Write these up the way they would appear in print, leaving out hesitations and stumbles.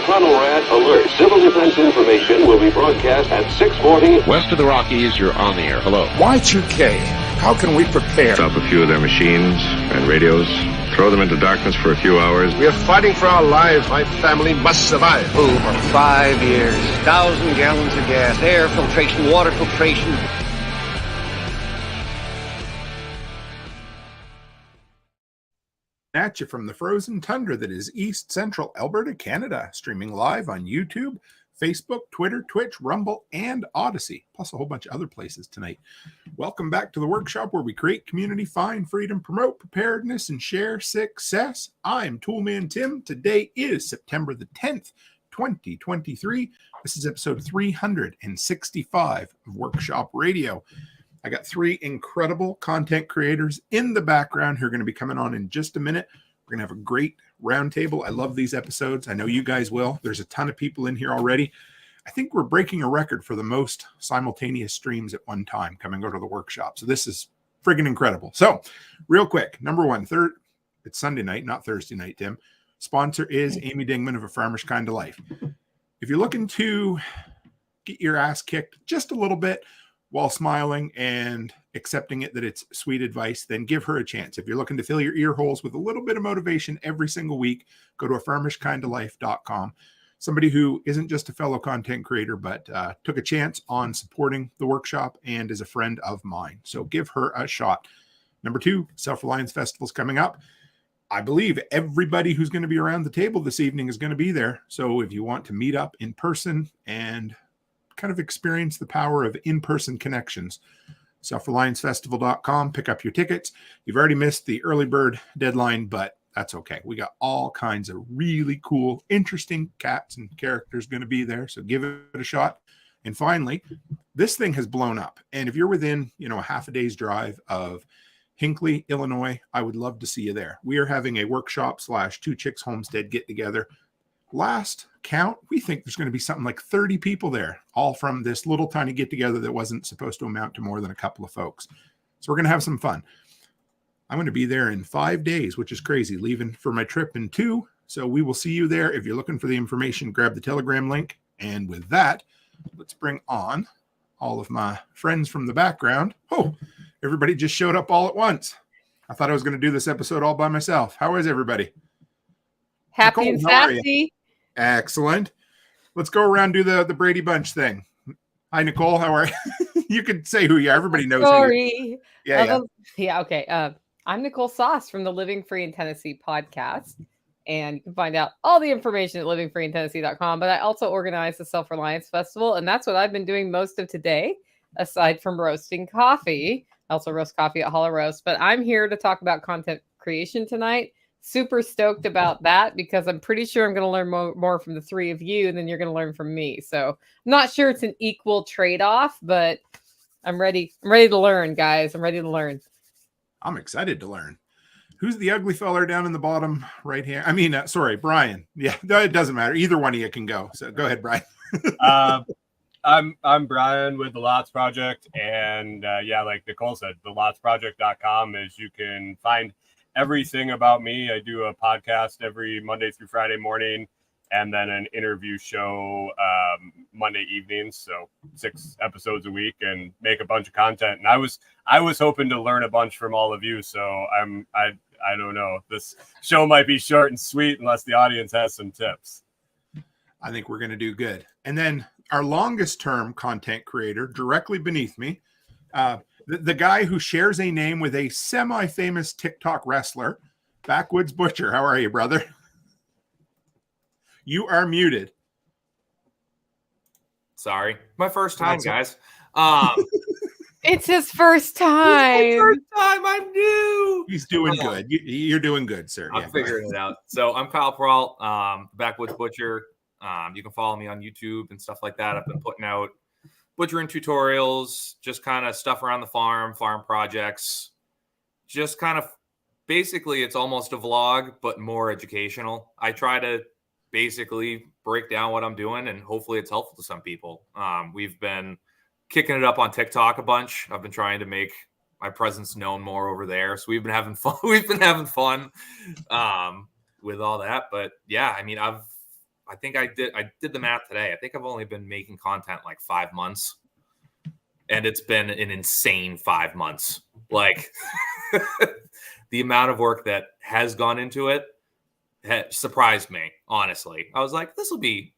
Tunnel Rat alert. Civil defense information will be broadcast at 6:40. West of the Rockies, you're on the air. Hello. Y2K, how can we prepare? Stop a few of their machines and radios. Throw them into darkness for a few hours. We are fighting for our lives. My family must survive. Over 5 years, 1,000 gallons of gas, air filtration, water filtration. At you from the frozen tundra that is East Central Alberta, Canada. Streaming live on YouTube, Facebook, Twitter, Twitch, Rumble, and Odyssey, plus a whole bunch of other places tonight. Welcome back to the workshop where we create community, find freedom, promote preparedness, and share success. I'm Toolman Tim. Today is September the 10th, 2023. This is episode 365 of Workshop Radio. I got three incredible content creators in the background who are going to be coming on in just a minute. We're going to have a great roundtable. I love these episodes. I know you guys will. There's a ton of people in here already. I think we're breaking a record for the most simultaneous streams at one time coming over to the workshop. So this is friggin' incredible. So real quick, number one, it's Sunday night, not Thursday night, Tim. Sponsor is Amy Dingman of A Farmer's Kind of Life. If you're looking to get your ass kicked just a little bit while smiling and accepting it that it's sweet advice, then give her a chance. If you're looking to fill your ear holes with a little bit of motivation every single week, go to afarmerskindoflife.com. Somebody who isn't just a fellow content creator, but took a chance on supporting the workshop and is a friend of mine. So give her a shot. Number two, Self-Reliance Festival's coming up. I believe everybody who's going to be around the table this evening is going to be there. So if you want to meet up in person and kind of experience the power of in-person connections, selfreliancefestival.com, pick up your tickets. You've already missed the early bird deadline, but that's okay. We got all kinds of really cool, interesting cats and characters going to be there, so give it a shot. And finally, this thing has blown up. And if you're within, a half a day's drive of Hinckley, Illinois, I would love to see you there. We are having a workshop / Two Chicks Homestead get together. Last count, we think there's going to be something like 30 people there, all from this little tiny get together that wasn't supposed to amount to more than a couple of folks. So we're going to have some fun. I'm going to be there in 5 days, which is crazy, leaving for my trip in 2. So we will see you there. If you're looking for the information, grab the Telegram link. And with that, let's bring on all of my friends from the background. Oh, everybody just showed up all at once. I thought I was going to do this episode all by myself. How is everybody? Happy Nicole, and sassy. Excellent. Let's go around and do the Brady Bunch thing. Hi, Nicole. How are you? You can say who you are. Everybody knows who you are. Yeah, okay. I'm Nicole Sauce from the Living Free in Tennessee podcast. And you can find out all the information at livingfreeintennessee.com. But I also organize the Self-Reliance Festival. And that's what I've been doing most of today, aside from roasting coffee. I also roast coffee at Hollow Roast. But I'm here to talk about content creation tonight. Super stoked about that because I'm pretty sure I'm going to learn more from the three of you than you're going to learn from me. So I'm not sure it's an equal trade-off, but I'm ready. I'm ready to learn, guys. I'm ready to learn. I'm excited to learn. Who's the ugly feller down in the bottom right here? I mean, sorry, Brian. Yeah, it doesn't matter. Either one of you can go. So go ahead, Brian. I'm Brian with the Lots Project. And like Nicole said, the lotsproject.com is you can find everything about me. I do a podcast every Monday through Friday morning and then an interview show Monday evenings. So 6 episodes a week and make a bunch of content. And I was hoping to learn a bunch from all of you. So I don't know. This show might be short and sweet unless the audience has some tips. I think we're going to do good. And then our longest term content creator directly beneath me, the guy who shares a name with a semi-famous TikTok wrestler, Backwoods Butcher. How are you, brother? You are muted. Sorry. My first time, guys. It's his first time. It's my first time. I'm new. He's doing good. You're doing good, sir. I'm figuring it out. So I'm Kyle Peralt, Backwoods Butcher. You can follow me on YouTube and stuff like that. I've been putting out butchering tutorials, just kind of stuff around the farm projects. Just kind of basically it's almost a vlog, but more educational. I try to basically break down what I'm doing and hopefully it's helpful to some people. We've been kicking it up on TikTok a bunch. I've been trying to make my presence known more over there. So we've been having fun. With all that. But yeah, I mean, I've I think I did the math today. I think I've only been making content like 5 months, and it's been an insane 5 months. Like the amount of work that has gone into it surprised me, honestly. I was like, this will be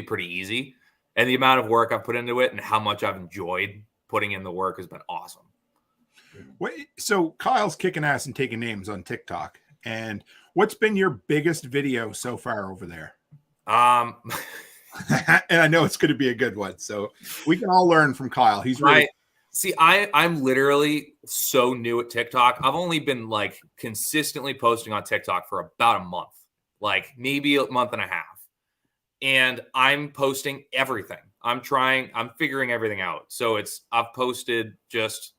pretty easy. And the amount of work I've put into it and how much I've enjoyed putting in the work has been awesome. Wait, so Kyle's kicking ass and taking names on TikTok. And what's been your biggest video so far over there? And I know it's going to be a good one. So we can all learn from Kyle. He's really... See, I'm literally so new at TikTok. I've only been like consistently posting on TikTok for about a month, like maybe a month and a half. And I'm posting everything. I'm figuring everything out. So I've posted just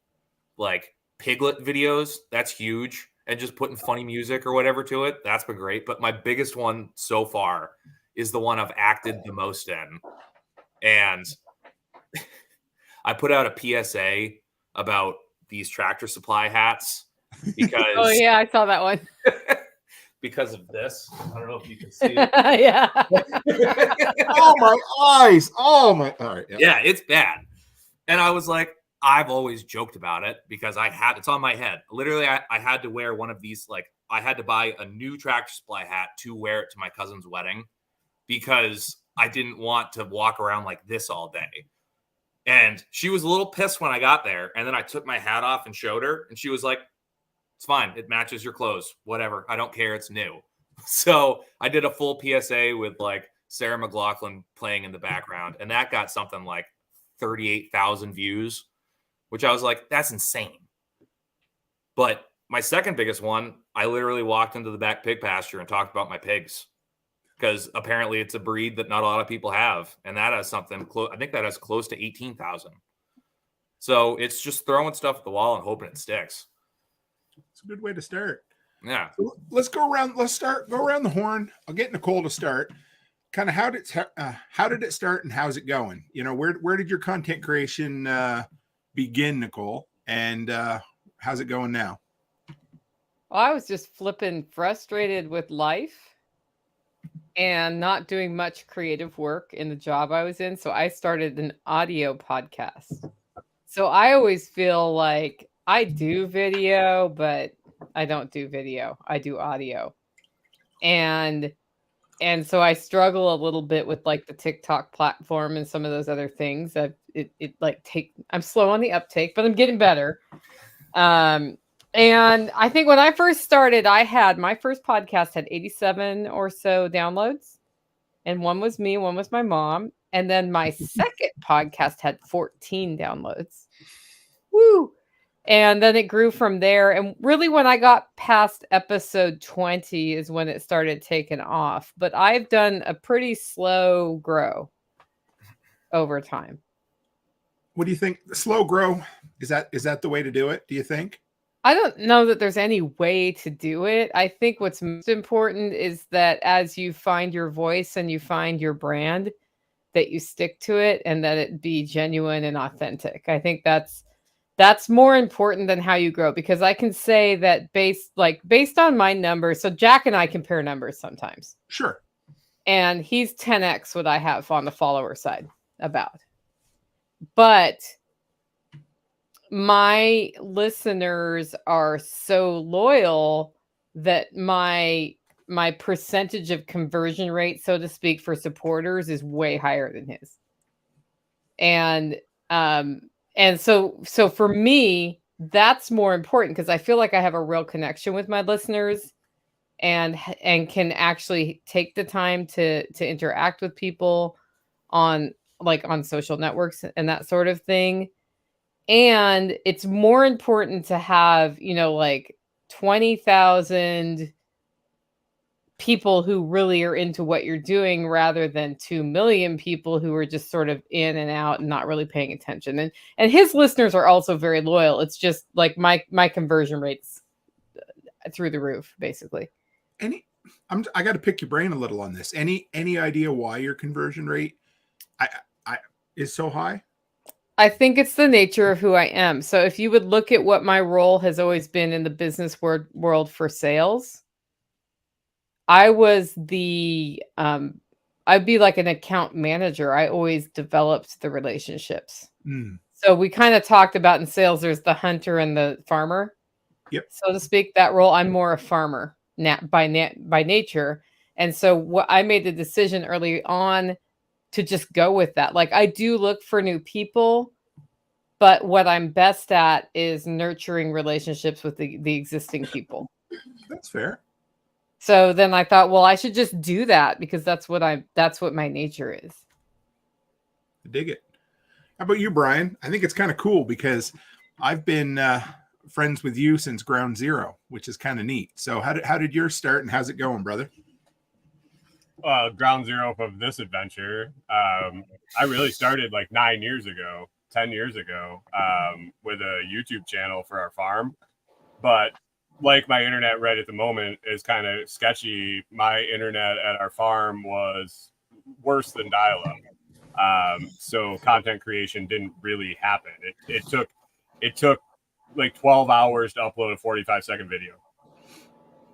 like piglet videos. That's huge. And just putting funny music or whatever to it. That's been great. But my biggest one so far is the one I've acted the most in. And I put out a PSA about these Tractor Supply hats because oh yeah, I saw that one. Because of this. I don't know if you can see it. Yeah. Oh my eyes. Oh my. All right. Yeah, it's bad. And I was like, I've always joked about it because it's on my head. Literally, I had to wear one of these, like I had to buy a new Tractor Supply hat to wear it to my cousin's wedding because I didn't want to walk around like this all day. And she was a little pissed when I got there. And then I took my hat off and showed her. And she was like, it's fine. It matches your clothes. Whatever. I don't care. It's new. So I did a full PSA with like Sarah McLachlan playing in the background. And that got something like 38,000 views, which I was like, that's insane. But my second biggest one, I literally walked into the back pig pasture and talked about my pigs. Because apparently it's a breed that not a lot of people have. And that has something, I think that has close to 18,000. So it's just throwing stuff at the wall and hoping it sticks. It's a good way to start. Yeah. So let's go around. Go around the horn. I'll get Nicole to start. Kind of how did it start and how's it going? You know, where did your content creation begin, Nicole? And how's it going now? Well, I was just flipping frustrated with life and not doing much creative work in the job I was in. So I started an audio podcast. So I always feel like I do video, but I don't do video. I do audio. And so I struggle a little bit with like the TikTok platform and some of those other things. I'm slow on the uptake, but I'm getting better. And I think when I first started, my first podcast had 87 or so downloads. And one was me, one was my mom. And then my second podcast had 14 downloads. Woo! And then it grew from there. And really when I got past episode 20 is when it started taking off. But I've done a pretty slow grow over time. What do you think? The slow grow, is that the way to do it, do you think? I don't know that there's any way to do it. I think what's most important is that as you find your voice and you find your brand, that you stick to it and that it be genuine and authentic. I think that's more important than how you grow, because I can say that based on my numbers. So Jack and I compare numbers sometimes. Sure. And he's 10x what I have on the follower side about. But my listeners are so loyal that my percentage of conversion rate, so to speak, for supporters is way higher than his. And so for me, that's more important because I feel like I have a real connection with my listeners and can actually take the time to interact with people on social networks and that sort of thing. And it's more important to have, 20,000 people who really are into what you're doing rather than 2 million people who are just sort of in and out and not really paying attention. And his listeners are also very loyal. It's just like my conversion rates through the roof, basically. I got to pick your brain a little on this. Any idea why your conversion rate is so high? I think it's the nature of who I am. So if you would look at what my role has always been in the business world for sales, I was the I'd be like an account manager. I always developed the relationships. Mm. So we kind of talked about in sales, there's the hunter and the farmer. Yep. So to speak, that role, I'm more a farmer by nature. And so what I made the decision early on to just go with that. Like I do look for new people, but what I'm best at is nurturing relationships with the existing people. That's fair. So then I thought, well, I should just do that because that's what my nature is. I dig it. How about you, Brian? I think it's kind of cool because I've been friends with you since ground zero, which is kind of neat. So how did yours start and how's it going, brother? Ground zero of this adventure. I really started like 10 years ago, with a YouTube channel for our farm. But like my internet right at the moment is kind of sketchy. My internet at our farm was worse than dial-up. So content creation didn't really happen. It took like 12 hours to upload a 45-second video.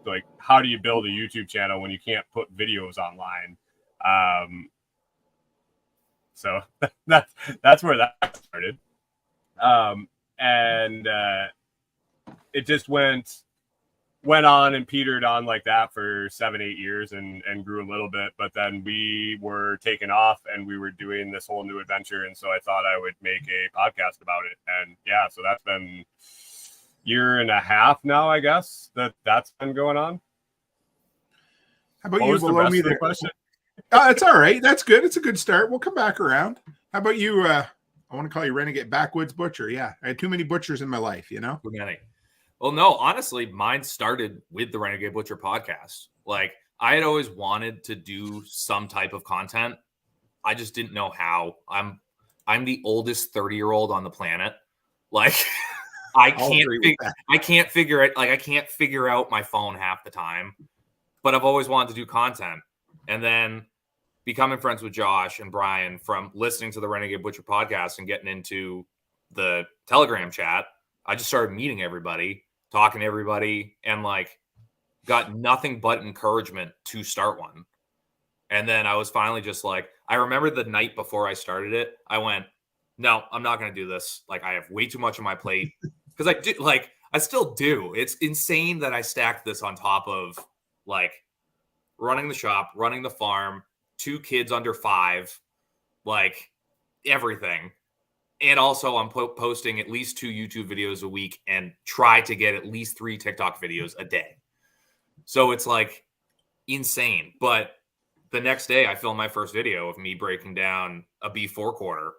Like, how do you build a YouTube channel when you can't put videos online? So that's where that started. And it just went on and petered on like that for 7-8 years and grew a little bit, but then we were taken off and we were doing this whole new adventure. And so I thought I would make a podcast about it. And yeah, so that's been 1.5 years now, I guess that's been going on. How about you below me there? Question? It's all right. That's good. It's a good start. We'll come back around. How about you? I want to call you Renegade Backwoods Butcher. Yeah. I had too many butchers in my life, you know? Too many. Well, no, honestly, mine started with the Renegade Butcher podcast. Like, I had always wanted to do some type of content. I just didn't know how. I'm the oldest 30-year-old on the planet. Like, I can't figure it. Like, I can't figure out my phone half the time. But I've always wanted to do content. And then becoming friends with Josh and Brian from listening to the Renegade Butcher podcast and getting into the Telegram chat, I just started meeting everybody, talking to everybody, and like got nothing but encouragement to start one. And then I was finally just like, I remember the night before I started it, I went, no, I'm not going to do this. Like, I have way too much on my plate because I still do. It's insane that I stacked this on top of like running the shop, running the farm, 2 kids under 5, like everything. And also I'm posting at least 2 YouTube videos a week and try to get at least 3 TikTok videos a day. So it's like insane. But the next day I filmed my first video of me breaking down a B4 quarter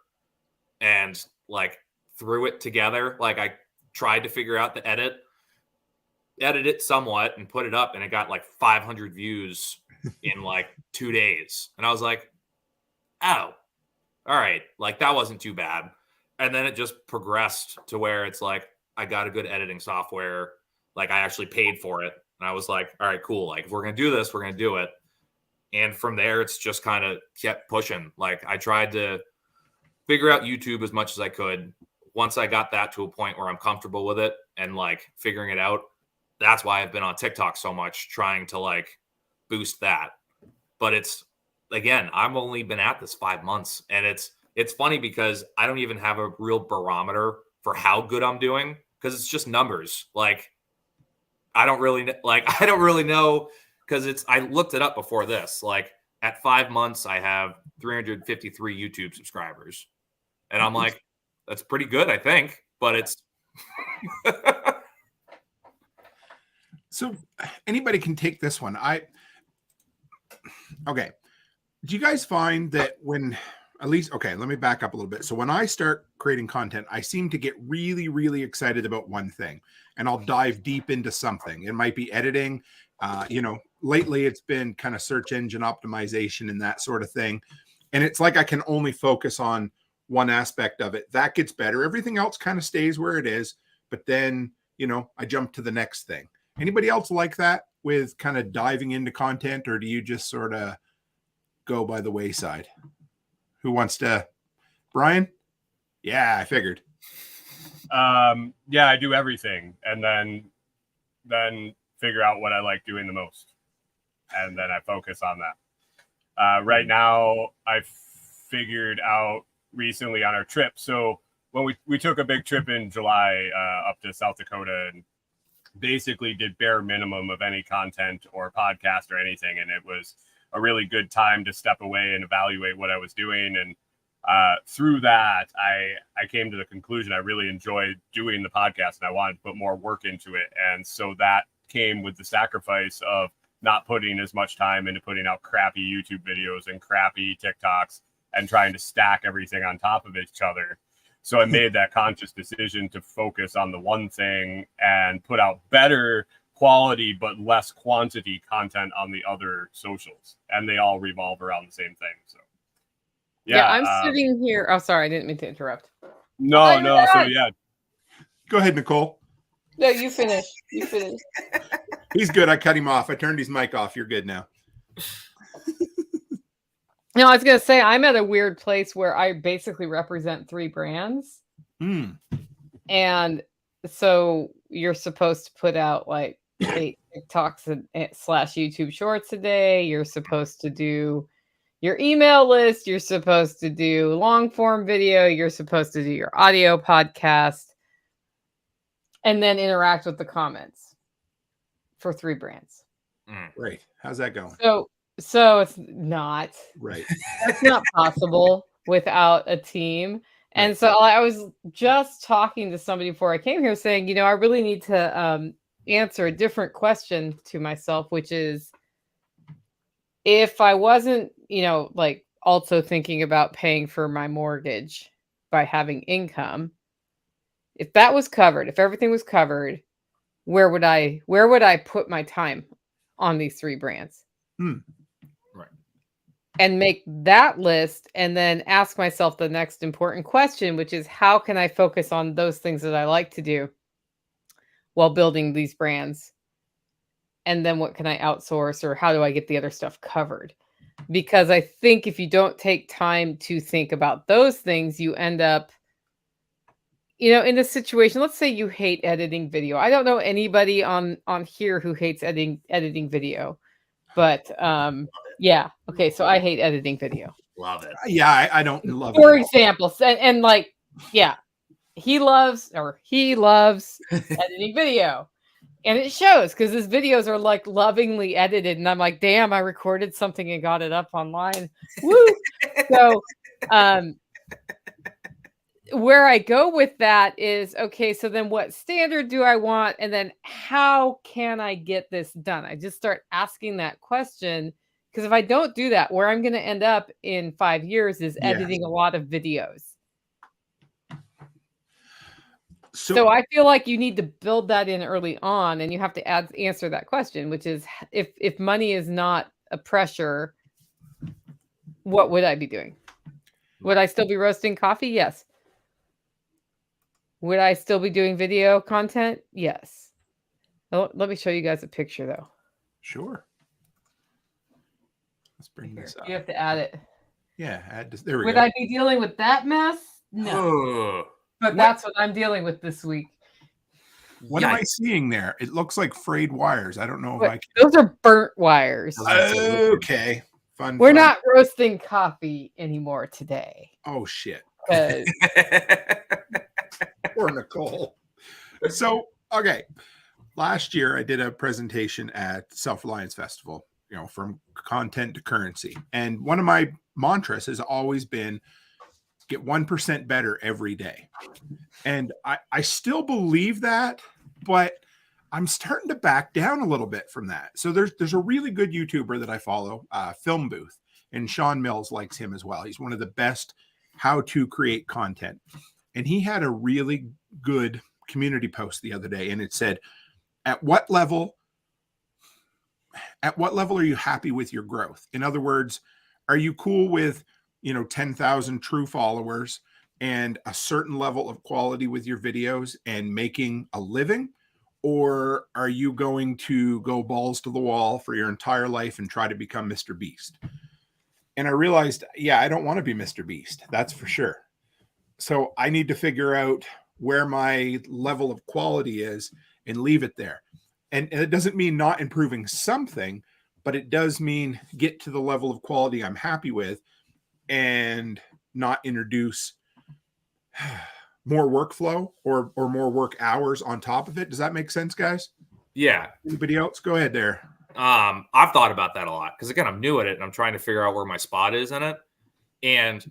and like threw it together. Like I tried to figure out the edit it somewhat and put it up, and it got like 500 views in like 2 days. And I was like, oh, all right. Like that wasn't too bad. And then it just progressed to where it's like, I got a good editing software. Like I actually paid for it. And I was like, all right, cool. Like if we're going to do this, we're going to do it. And from there, it's just kind of kept pushing. Like I tried to figure out YouTube as much as I could. Once I got that to a point where I'm comfortable with it and like figuring it out, that's why I've been on TikTok so much, trying to like boost that. But it's, again, I've only been at this 5 months, and it's funny because I don't even have a real barometer for how good I'm doing because it's just numbers. Like I don't really know because I looked it up before this. Like at 5 months, I have 353 YouTube subscribers, and I'm like, that's pretty good, I think. But it's so anybody can take this one. Okay. Do you guys find that when let me back up a little bit. So when I start creating content, I seem to get really, really excited about one thing, and I'll dive deep into something. It might be editing. Lately it's been kind of search engine optimization and that sort of thing. And it's like I can only focus on one aspect of it. That gets better. Everything else kind of stays where it is. But then, I jump to the next thing. Anybody else like that with kind of diving into content, or do you just sort of go by the wayside? Who wants to? Brian? Yeah, I figured. Yeah, I do everything, and then figure out what I like doing the most, and then I focus on that. Right now, I figured out recently on our trip. So when we took a big trip in July up to South Dakota and basically did bare minimum of any content or podcast or anything. And it was a really good time to step away and evaluate what I was doing. And through that, I came to the conclusion I really enjoyed doing the podcast and I wanted to put more work into it. And so that came with the sacrifice of not putting as much time into putting out crappy YouTube videos and crappy TikToks and trying to stack everything on top of each other. So I made that conscious decision to focus on the one thing and put out better quality but less quantity content on the other socials. And they all revolve around the same thing. So yeah, I'm sitting here. Oh, sorry, I didn't mean to interrupt. No. So yeah. Go ahead, Nicole. No, you finish. You finish. He's good. I cut him off. I turned his mic off. You're good now. No, I was going to say, I'm at a weird place where I basically represent 3 brands. And so you're supposed to put out like 8 TikToks and / YouTube shorts a day. You're supposed to do your email list. You're supposed to do long form video. You're supposed to do your audio podcast and then interact with the comments for 3 brands. Right. How's that going? So it's not right. That's not possible without a team. And so I was just talking to somebody before I came here saying, I really need to answer a different question to myself, which is if I wasn't, like also thinking about paying for my mortgage by having income, if that was covered, if everything was covered, where would I put my time on these 3 brands? And make that list and then ask myself the next important question, which is how can I focus on those things that I like to do while building these brands? And then what can I outsource or how do I get the other stuff covered? Because I think if you don't take time to think about those things, you end up, in a situation, let's say you hate editing video. I don't know anybody on here who hates editing video, but yeah. Okay. So I hate editing video. Love it. Yeah. I don't love it. For example, and like, yeah, he loves editing video. And it shows because his videos are like lovingly edited. And I'm like, damn, I recorded something and got it up online. Woo. So where I go with that is, okay, so then what standard do I want? And then how can I get this done? I just start asking that question. Because if I don't do that, where I'm going to end up in 5 years is editing a lot of videos. So I feel like you need to build that in early on, and you have to answer that question, which is if money is not a pressure, what would I be doing? Would I still be roasting coffee? Yes. Would I still be doing video content? Yes. Oh, let me show you guys a picture, though. Sure. Let's bring this up. You have to add it. Yeah, add this. There we go. Would I be dealing with that mess? No. But that's what I'm dealing with this week. What am I seeing there? It looks like frayed wires. I don't know if I can. Those are burnt wires. Okay. Fun. We're not roasting coffee anymore today. Oh, shit. Poor Nicole. So, okay. Last year, I did a presentation at Self-Reliance Festival, from content to currency. And one of my mantras has always been get 1% better every day. And I still believe that, but I'm starting to back down a little bit from that. So there's a really good YouTuber that I follow, Film Booth, and Sean Mills likes him as well. He's one of the best how to create content. And he had a really good community post the other day, and it said, at what level are you happy with your growth? In other words, are you cool with 10,000 true followers and a certain level of quality with your videos and making a living? Or are you going to go balls to the wall for your entire life and try to become Mr. Beast? And I realized, I don't want to be Mr. Beast. That's for sure. So I need to figure out where my level of quality is and leave it there. And it doesn't mean not improving something, but it does mean get to the level of quality I'm happy with and not introduce more workflow or more work hours on top of it. Does that make sense, guys? Yeah. Anybody else? Go ahead there. I've thought about that a lot because again, I'm new at it and I'm trying to figure out where my spot is in it. And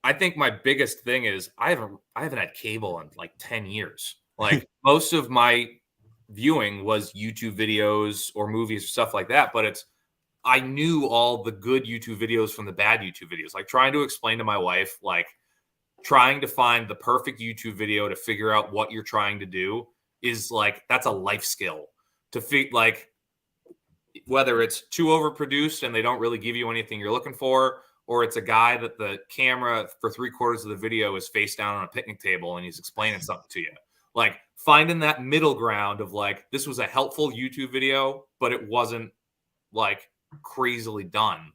I think my biggest thing is I haven't had cable in like 10 years. Like most of my viewing was YouTube videos or movies or stuff like that. But I knew all the good YouTube videos from the bad YouTube videos. Like trying to explain to my wife, like trying to find the perfect YouTube video to figure out what you're trying to do is like, that's a life skill to like whether it's too overproduced and they don't really give you anything you're looking for, or it's a guy that the camera for 3/4 of the video is face down on a picnic table and he's explaining something to you. Like finding that middle ground of like, this was a helpful YouTube video, but it wasn't like crazily done.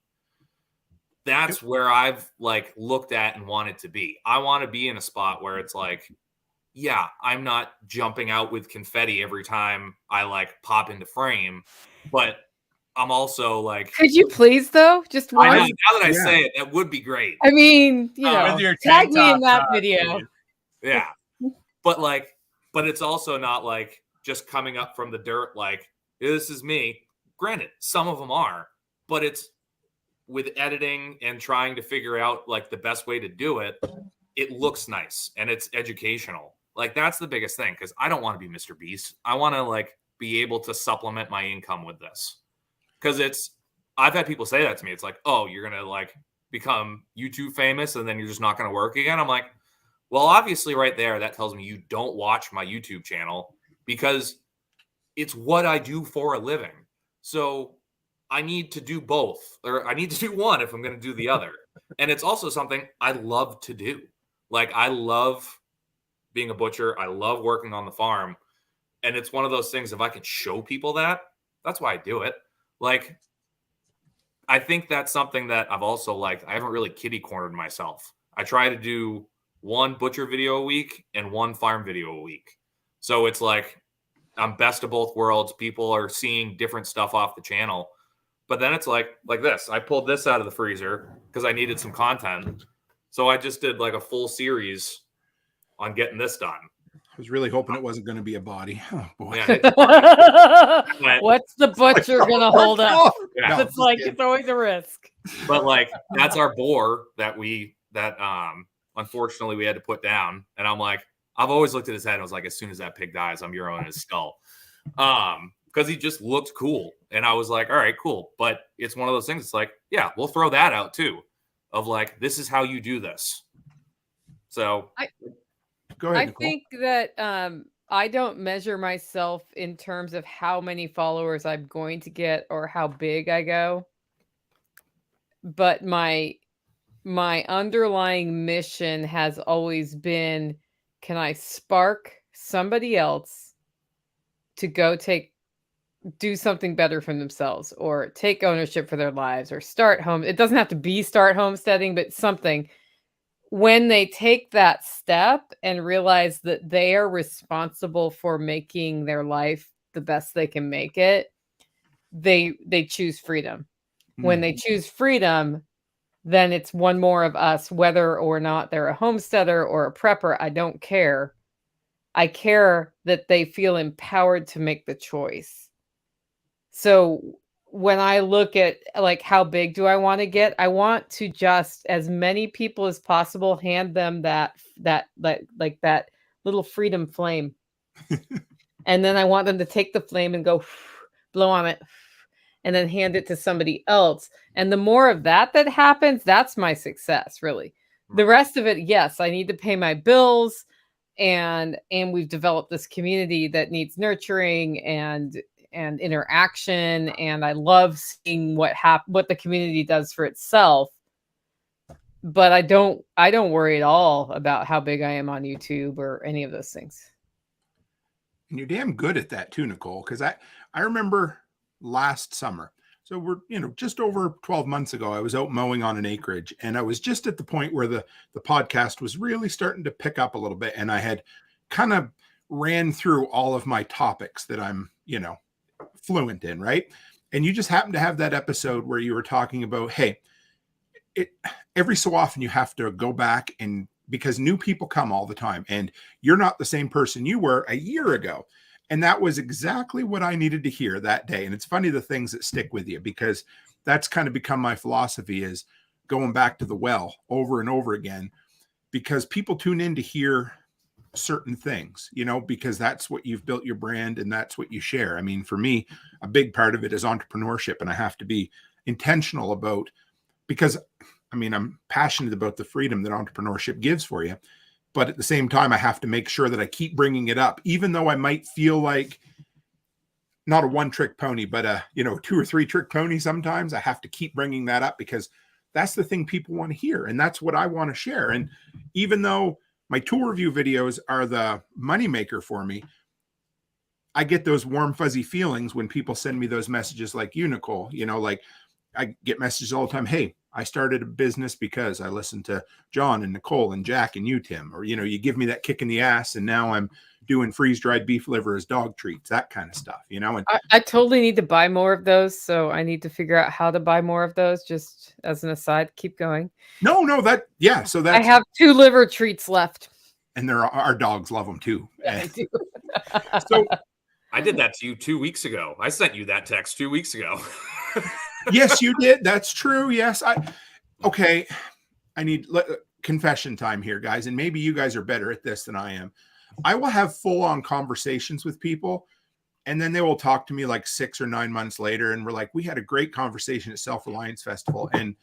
That's where I've like looked at and wanted to be. I want to be in a spot where it's like, yeah, I'm not jumping out with confetti every time I like pop into frame, but I'm also like, could you please though? Just one. I know, now that I say it, that would be great. I mean, you know, with your tag tank me in top that top, video. dude. Yeah. But it's also not like just coming up from the dirt, like, this is me. Granted, some of them are, but it's with editing and trying to figure out like the best way to do it. It looks nice and it's educational. Like that's the biggest thing. Cause I don't want to be Mr. Beast. I want to like be able to supplement my income with this. Cause I've had people say that to me. It's like, oh, you're going to like become YouTube famous and then you're just not going to work again. I'm like, well, obviously right there, that tells me you don't watch my YouTube channel because it's what I do for a living. So I need to do both, or I need to do one if I'm going to do the other. And it's also something I love to do. Like I love being a butcher. I love working on the farm. And it's one of those things, if I can show people that, that's why I do it. Like, I think that's something that I've also liked. I haven't really kitty cornered myself. I try to do one butcher video a week and one farm video a week. So it's like I'm best of both worlds. People are seeing different stuff off the channel. But then it's like this. I pulled this out of the freezer because I needed some content. So I just did like a full series on getting this done. I was really hoping it wasn't going to be a body. Oh boy. Yeah, What's the butcher like, gonna hold up? yeah. It's like it's always a risk. But like that's our boar that unfortunately we had to put down. And I'm like, I've always looked at his head and I was like, as soon as that pig dies, I'm Euroing his skull. Because he just looked cool. And I was like, all right, cool. But it's one of those things. It's like, yeah, we'll throw that out too. Of like, this is how you do this. So Go ahead, I Nicole. think that I don't measure myself in terms of how many followers I'm going to get or how big I go. But my underlying mission has always been, can I spark somebody else to go do something better for themselves or take ownership for their lives or start home. It doesn't have to be start homesteading, but something. When they take that step and realize that they are responsible for making their life the best they can make it, they choose freedom. When they choose freedom, then it's one more of us, whether or not they're a homesteader or a prepper. I don't care. I care that they feel empowered to make the choice. So when I look at like how big do I want to get, I want to just as many people as possible hand them that little freedom flame. And then I want them to take the flame and go blow on it and then hand it to somebody else. And the more of that happens, that's my success, really. The rest of it, yes, I need to pay my bills and we've developed this community that needs nurturing and interaction, and I love seeing what the community does for itself. But I don't worry at all about how big I am on YouTube or any of those things. And you're damn good at that too, Nicole, because I remember last summer. So we're, just over 12 months ago, I was out mowing on an acreage, and I was just at the point where the podcast was really starting to pick up a little bit. And I had kind of ran through all of my topics that I'm, fluent in, right? And you just happen to have that episode where you were talking about, hey, every so often you have to go back, and because new people come all the time and you're not the same person you were a year ago. And that was exactly what I needed to hear that day. And it's funny, the things that stick with you, because that's kind of become my philosophy, is going back to the well over and over again, because people tune in to hear certain things, because that's what you've built your brand and that's what you share. I mean, for me, a big part of it is entrepreneurship, and I have to be intentional about, because I mean, I'm passionate about the freedom that entrepreneurship gives for you, but at the same time, I have to make sure that I keep bringing it up, even though I might feel like not a one-trick pony, but a 2 or 3 trick pony. Sometimes I have to keep bringing that up, because that's the thing people want to hear, and that's what I want to share. And even though my tool review videos are the moneymaker for me, I get those warm, fuzzy feelings when people send me those messages like you, Nicole. Like I get messages all the time. Hey, I started a business because I listened to John and Nicole and Jack and you, Tim. Or, you give me that kick in the ass, and now I'm doing freeze-dried beef liver as dog treats, that kind of stuff, And I totally need to buy more of those, so I need to figure out how to buy more of those. Just as an aside, keep going. No, so that's, I have 2 liver treats left, and our dogs love them too. Yeah, I do. So I did that to you 2 weeks ago. I sent you that text 2 weeks ago. yes, you did. That's true. Yes. I need confession time here, guys. And maybe you guys are better at this than I am. I will have full-on conversations with people, and then they will talk to me like 6 or 9 months later, and we're like, we had a great conversation at Self-Reliance Festival. And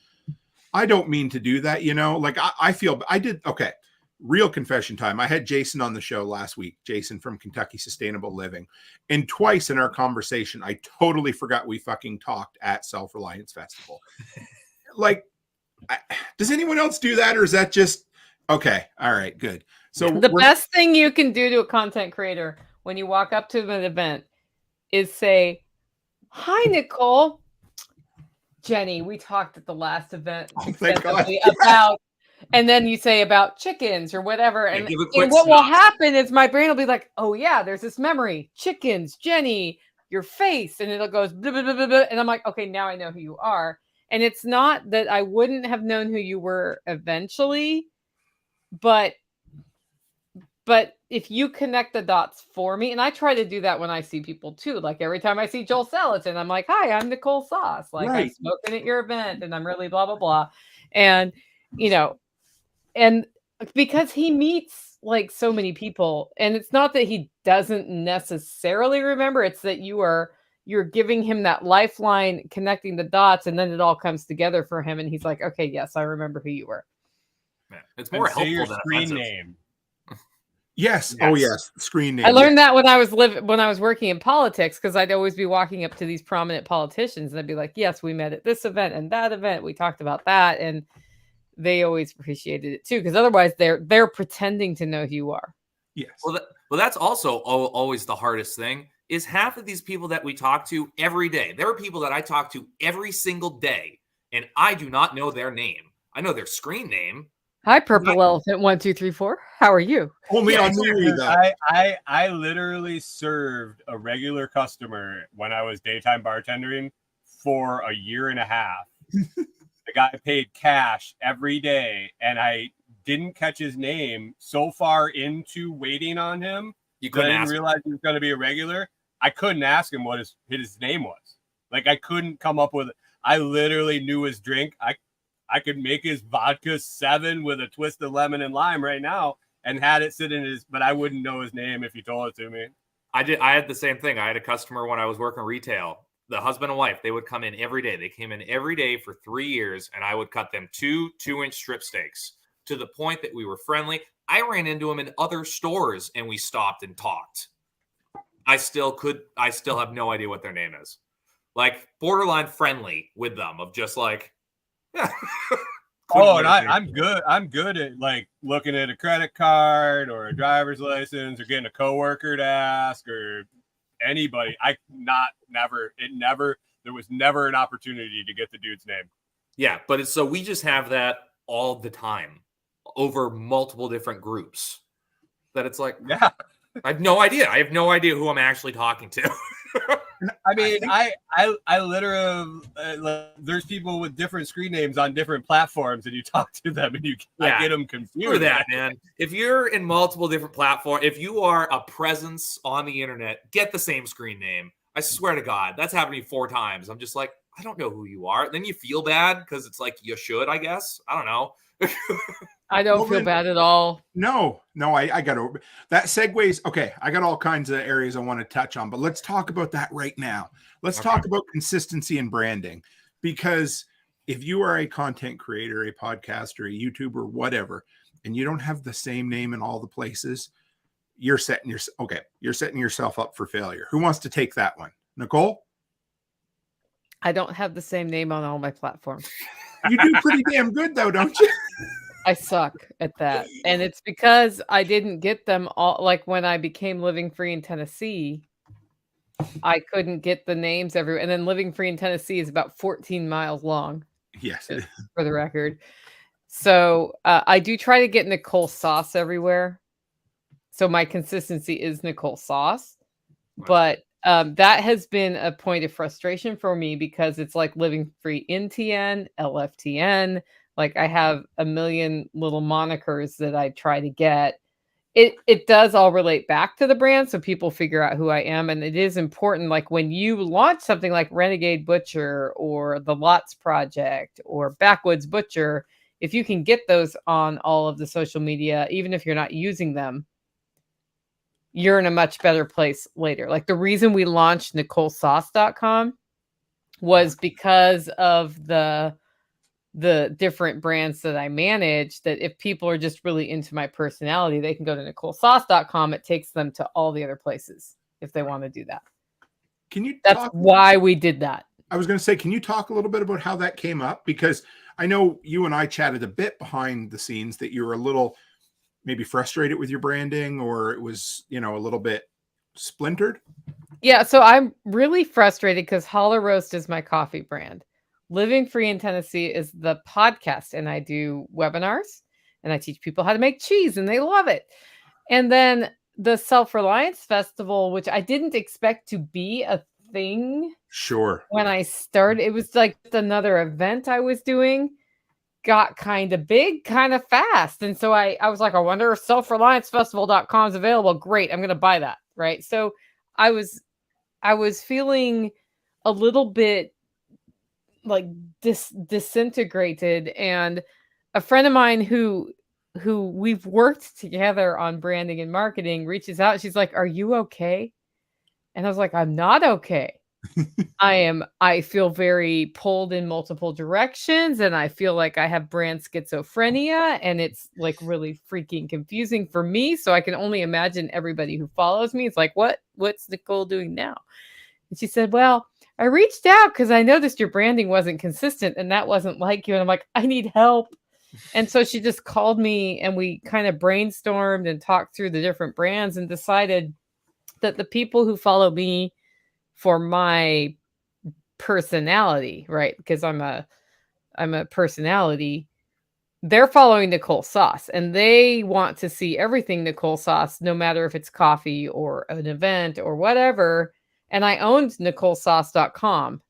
I don't mean to do that, like I feel I did. Okay. Real confession time. I had Jason on the show last week, Jason from Kentucky Sustainable Living. And twice in our conversation, I totally forgot we fucking talked at Self-Reliance Festival. Like, does anyone else do that? Or is that just, okay. All right, good. So the best thing you can do to a content creator when you walk up to an event is say, hi, Nicole. Jenny, we talked at the last event about, and then you say about chickens or whatever. And what will happen is my brain will be like, oh yeah, there's this memory, chickens, Jenny, your face. And it'll go, blah, blah, blah, blah, blah. And I'm like, okay, now I know who you are. And it's not that I wouldn't have known who you were eventually, but if you connect the dots for me, and I try to do that when I see people too, like every time I see Joel Salatin, I'm like, hi, I'm Nicole Sauce. Like right. I'm smoking at your event and I'm really blah, blah, blah. And, and because he meets like so many people, and it's not that he doesn't necessarily remember, it's that you're giving him that lifeline, connecting the dots, and then it all comes together for him. And he's like, okay, yes, I remember who you were. Yeah, it's more helpful your than screen offensive. name. Yes. Oh, yes. Screen name. I learned that when I was working in politics, because I'd always be walking up to these prominent politicians and I'd be like, yes, we met at this event and that event. We talked about that. And they always appreciated it too, because otherwise they're pretending to know who you are. Yes. Well, that's also always the hardest thing, is half of these people that we talk to every day. There are people that I talk to every single day, and I do not know their name. I know their screen name. Hi, Purple Elephant 1234. How are you? Only on me. I literally served a regular customer when I was daytime bartending for a year and a half. The guy paid cash every day, and I didn't catch his name so far into waiting on him. You couldn't realize he was going to be a regular. I couldn't ask him what his name was. Like, I couldn't come up with it. I literally knew his drink. I could make his vodka 7 with a twist of lemon and lime right now and had it sit in his, but I wouldn't know his name if you told it to me. I had the same thing. I had a customer when I was working retail, the husband and wife, they would come in every day. They came in every day for 3 years, and I would cut them 2 2-inch strip steaks to the point that we were friendly. I ran into them in other stores and we stopped and talked. I still have no idea what their name is. Like, borderline friendly with them, of just like, yeah. Oh, and I'm good at like looking at a credit card or a driver's license or getting a coworker to ask or anybody. There was never an opportunity to get the dude's name. Yeah, but so we just have that all the time over multiple different groups. That it's like, yeah, I have no idea. I have no idea who I'm actually talking to. I mean, I literally there's people with different screen names on different platforms, and you talk to them, and I get them confused. Screw that, man. If you're in multiple different platforms, if you are a presence on the internet, get the same screen name. I swear to God, that's happened to me 4 times. I'm just like, I don't know who you are. Then you feel bad because it's like you should, I guess. I don't know. I don't feel bad at all. No, I got to. That segues. Okay, I got all kinds of areas I want to touch on, but let's talk about that right now. Let's talk about consistency and branding, because if you are a content creator, a podcaster, a YouTuber, whatever, and you don't have the same name in all the places, you're setting yourself up for failure. Who wants to take that one? Nicole? I don't have the same name on all my platforms. You do pretty damn good though, don't you? I suck at that. And it's because I didn't get them all. Like when I became Living Free in Tennessee, I couldn't get the names everywhere. And then Living Free in Tennessee is about 14 miles long. Yes. For the record. So I do try to get Nicole Sauce everywhere. So my consistency is Nicole Sauce. But that has been a point of frustration for me because it's like Living Free NTN, LFTN. Like I have a million little monikers that I try to get. It does all relate back to the brand, so people figure out who I am. And it is important, like when you launch something like Renegade Butcher or the Lots Project or Backwoods Butcher, if you can get those on all of the social media, even if you're not using them, you're in a much better place later. Like the reason we launched NicoleSauce.com was because of the different brands that I manage, that if people are just really into my personality, they can go to NicoleSauce.com. It takes them to all the other places if they want to do that. That's why we did that. I was going to say, can you talk a little bit about how that came up? Because I know you and I chatted a bit behind the scenes that you were a little maybe frustrated with your branding, or it was, a little bit splintered. Yeah. So I'm really frustrated because Hollow Roast is my coffee brand. Living Free in Tennessee is the podcast, and I do webinars and I teach people how to make cheese and they love it. And then the Self-Reliance Festival, which I didn't expect to be a thing. Sure. When I started, it was like another event I was doing, got kind of big, kind of fast. And so I was like, I wonder if selfreliancefestival.com is available. Great. I'm going to buy that. Right. So I was feeling a little bit like disintegrated, and a friend of mine who we've worked together on branding and marketing reaches out. She's like, "Are you okay?" And I was like, "I'm not okay. I feel very pulled in multiple directions, and I feel like I have brand schizophrenia, and it's like really freaking confusing for me. So I can only imagine everybody who follows me. It's like, what's Nicole doing now?" And she said, "Well, I reached out because I noticed your branding wasn't consistent and that wasn't like you." And I'm like, "I need help." And so she just called me and we kind of brainstormed and talked through the different brands and decided that the people who follow me for my personality, right? Because I'm a personality, they're following Nicole Sauce and they want to see everything Nicole Sauce, no matter if it's coffee or an event or whatever. And I owned NicoleSauce.com.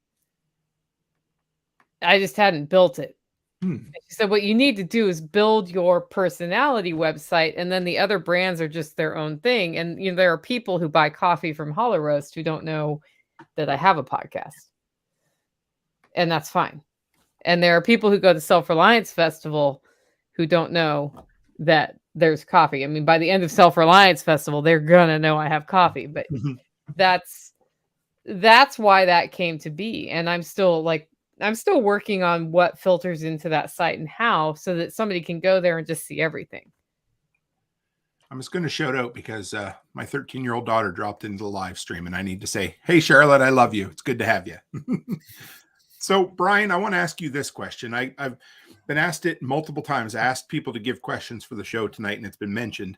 I just hadn't built it. She said, what you need to do is build your personality website, and then the other brands are just their own thing. And there are people who buy coffee from Hollow Roast who don't know that I have a podcast. And that's fine. And there are people who go to Self-Reliance Festival who don't know that there's coffee. I mean, by the end of Self-Reliance Festival, they're gonna know I have coffee. But that's why that came to be. And I'm still working on what filters into that site and how, so that somebody can go there and just see everything. I'm just going to shout out because my 13-year-old daughter dropped into the live stream, and I need to say, hey, Charlotte, I love you. It's good to have you. So, Brian, I want to ask you this question. I've been asked it multiple times. I asked people to give questions for the show tonight, and it's been mentioned.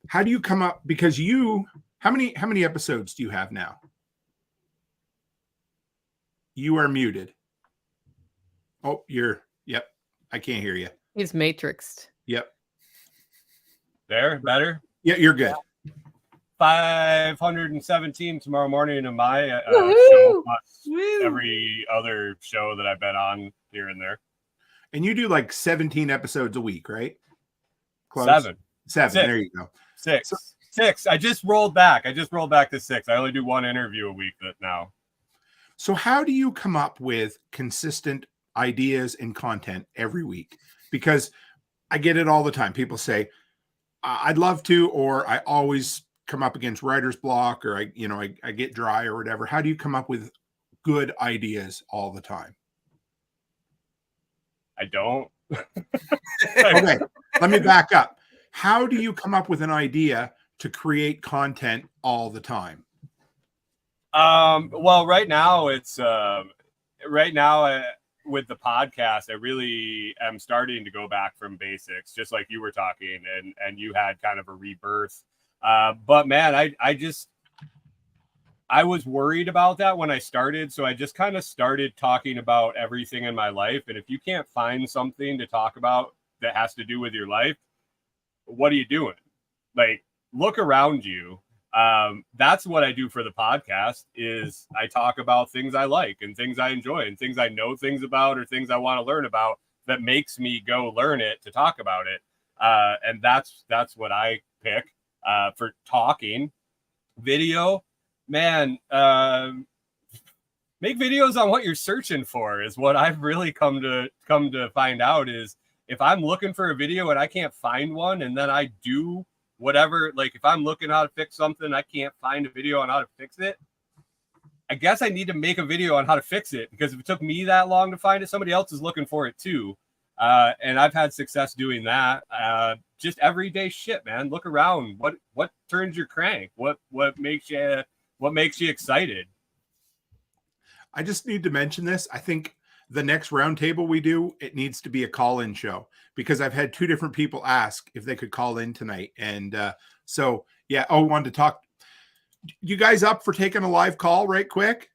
How do you come up? Because how many episodes do you have now? You are muted. Oh, yep. I can't hear you. He's matrixed. Yep. There, better? Yeah, you're good. 517 tomorrow morning of my Woohoo! show, plus Woo! every other show that I've been on here and there. And you do like 17 episodes a week, right? Close. Seven. Six. There you go. Six. I just rolled back to 6. I only do one interview a week now. So how do you come up with consistent ideas and content every week? Because I get it all the time. People say, I'd love to, or I always come up against writer's block, or I get dry or whatever. How do you come up with good ideas all the time? I don't. Okay, let me back up. How do you come up with an idea to create content all the time? Well, right now it's with the podcast, I really am starting to go back from basics, just like you were talking, and you had kind of a rebirth. But man, I was worried about that when I started. So I just kind of started talking about everything in my life. And if you can't find something to talk about that has to do with your life, what are you doing? Like, look around you. That's what I do for the podcast, is I talk about things I like and things I enjoy and things I know things about, or things I want to learn about that makes me go learn it to talk about it. And that's what I pick for talking. Video, man, make videos on what you're searching for is what I've really come to find out. Is if I'm looking for a video and I can't find one, and then I do whatever, like if I'm looking how to fix something, I can't find a video on how to fix it, I guess I need to make a video on how to fix it, because if it took me that long to find it, somebody else is looking for it too. And I've had success doing that. Just everyday shit, man. Look around. What turns your crank? What makes you excited? I just need to mention this. I think the next roundtable we do, it needs to be a call-in show, because I've had 2 different people ask if they could call in tonight. And so, yeah. Oh, wanted to talk. You guys up for taking a live call right quick?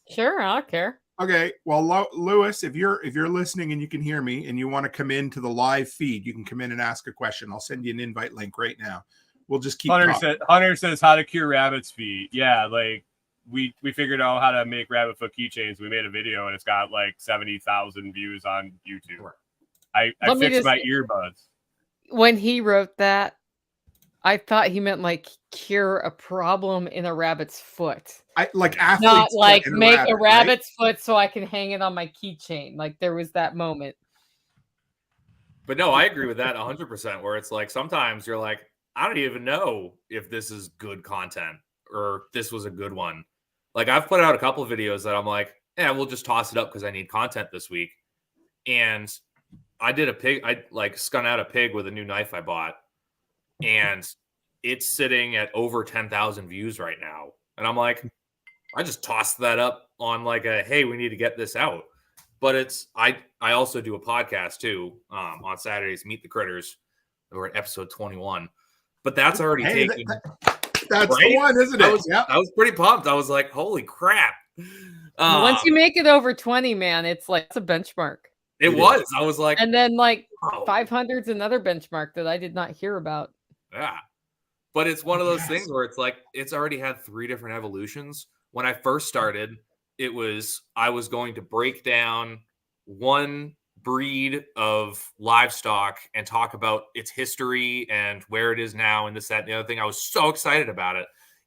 Sure, I don't care. Okay. Well, Lewis, if you're listening and you can hear me and you want to come into the live feed, you can come in and ask a question. I'll send you an invite link right now. We'll just keep Hunter says how to cure rabbit's feet. Yeah, like we figured out how to make rabbit foot keychains. We made a video and it's got like 70,000 views on YouTube. I fixed my earbuds. When he wrote that, I thought he meant like cure a problem in a rabbit's foot. Like athletes, not like make a rabbit's right? foot so I can hang it on my keychain. Like there was that moment. But no, I agree with that 100%. Where it's like sometimes you're like, I don't even know if this is good content or this was a good one. Like I've put out a couple of videos that I'm like, yeah, we'll just toss it up because I need content this week. And I did a pig. I like skun out a pig with a new knife I bought, and it's sitting at over 10,000 views right now. And I'm like, I just tossed that up on like a, hey, we need to get this out. But it's, I also do a podcast too on Saturdays, Meet the Critters. We're at episode 21, but that's already taken. That's right? The one, isn't it? I was pretty pumped. I was like, holy crap. Once you make it over 20, man, it's like, it's a benchmark. It was. I was like, and then like 500 is another benchmark that I did not hear about. Yeah. But it's one of those things where it's like, it's already had 3 different evolutions. When I first started, it was, I was going to break down one breed of livestock and talk about its history and where it is now and this, that, and the other thing. I was so excited about it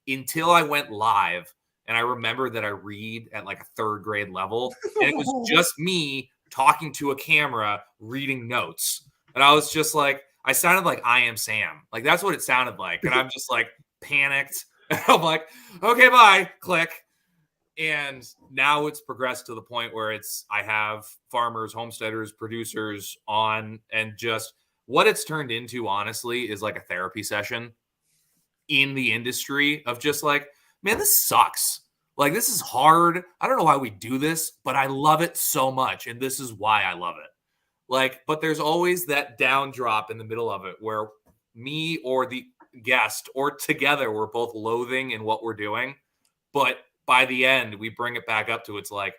until I went live. And I remember that I read at like a 3rd grade level, and it was just me talking to a camera, reading notes. And I was just like, I sounded like I Am Sam. Like that's what it sounded like. And I'm just like panicked. And I'm like, okay, bye, click. And now it's progressed to the point where it's, I have farmers, homesteaders, producers on, and just what it's turned into, honestly, is like a therapy session in the industry of just like, man, this sucks. Like, this is hard. I don't know why we do this, but I love it so much. And this is why I love it. Like, but there's always that down drop in the middle of it where me or the guest or together, we're both loathing in what we're doing. But by the end, we bring it back up to, it's like,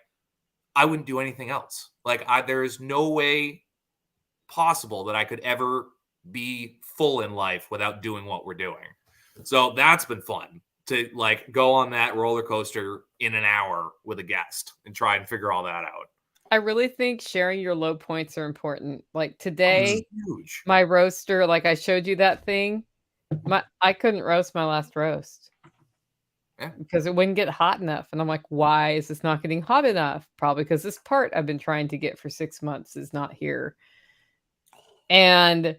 I wouldn't do anything else. Like, there is no way possible that I could ever be full in life without doing what we're doing. So that's been fun to like go on that roller coaster in an hour with a guest and try and figure all that out. I really think sharing your low points are important. Like This today, is huge. my roaster, like I showed you that thing. I couldn't roast my last roast. Yeah. Because it wouldn't get hot enough. And I'm like, why is this not getting hot enough? Probably because this part I've been trying to get for 6 months is not here. And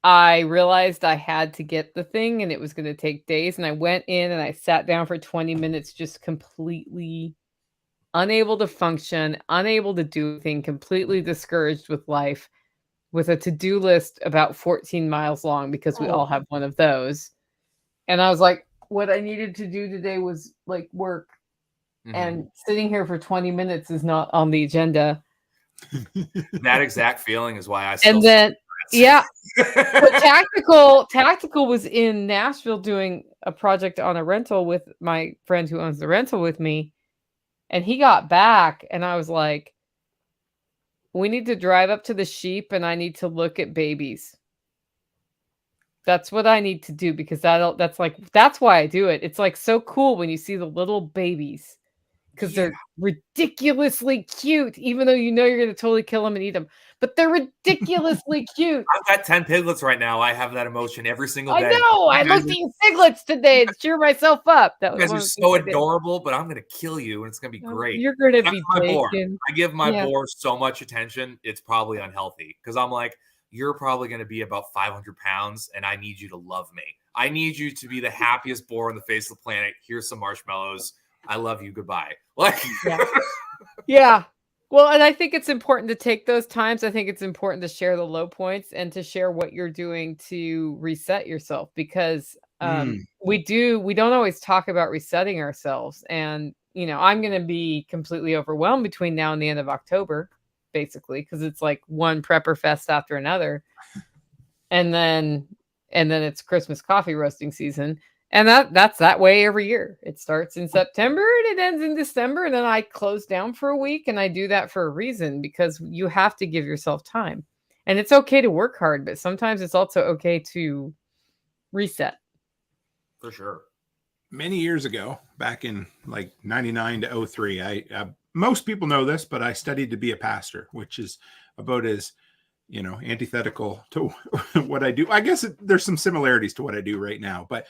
I realized I had to get the thing and it was going to take days. And I went in and I sat down for 20 minutes, just completely unable to function, unable to do anything, completely discouraged with life, with a to-do list about 14 miles long because we all have one of those. And I was like, what I needed to do today was like work. And sitting here for 20 minutes is not on the agenda. That exact feeling is why I still. And then, yeah, but Tactical was in Nashville doing a project on a rental with my friend who owns the rental with me. And he got back and I was like, we need to drive up to the sheep and I need to look at babies. That's what I need to do because that's why I do it. It's like so cool when you see the little babies because they're ridiculously cute, even though you know you're going to totally kill them and eat them, but they're ridiculously cute. I've got 10 piglets right now. I have that emotion every single day. I know. I looked at your piglets today to cheer myself up. That was so adorable, but I'm going to kill you and it's going to be great. You're going to be bacon. I give my boar so much attention. It's probably unhealthy because I'm like, you're probably going to be about 500 pounds and I need you to love me. I need you to be the happiest boar on the face of the planet. Here's some marshmallows. I love you. Goodbye. Like, yeah. Well, and I think it's important to take those times. I think it's important to share the low points and to share what you're doing to reset yourself because we don't always talk about resetting ourselves. And, you know, I'm going to be completely overwhelmed between now and the end of October, basically, because it's like one prepper fest after another. And then it's Christmas coffee roasting season. And that's that way every year. It starts in September and it ends in December. And then I close down for a week. And I do that for a reason because you have to give yourself time. And it's okay to work hard, but sometimes it's also okay to reset. For sure. Many years ago, back in like 99 to 03, I most people know this, but I studied to be a pastor, which is about as, you know, antithetical to what I do. I guess there's some similarities to what I do right now, but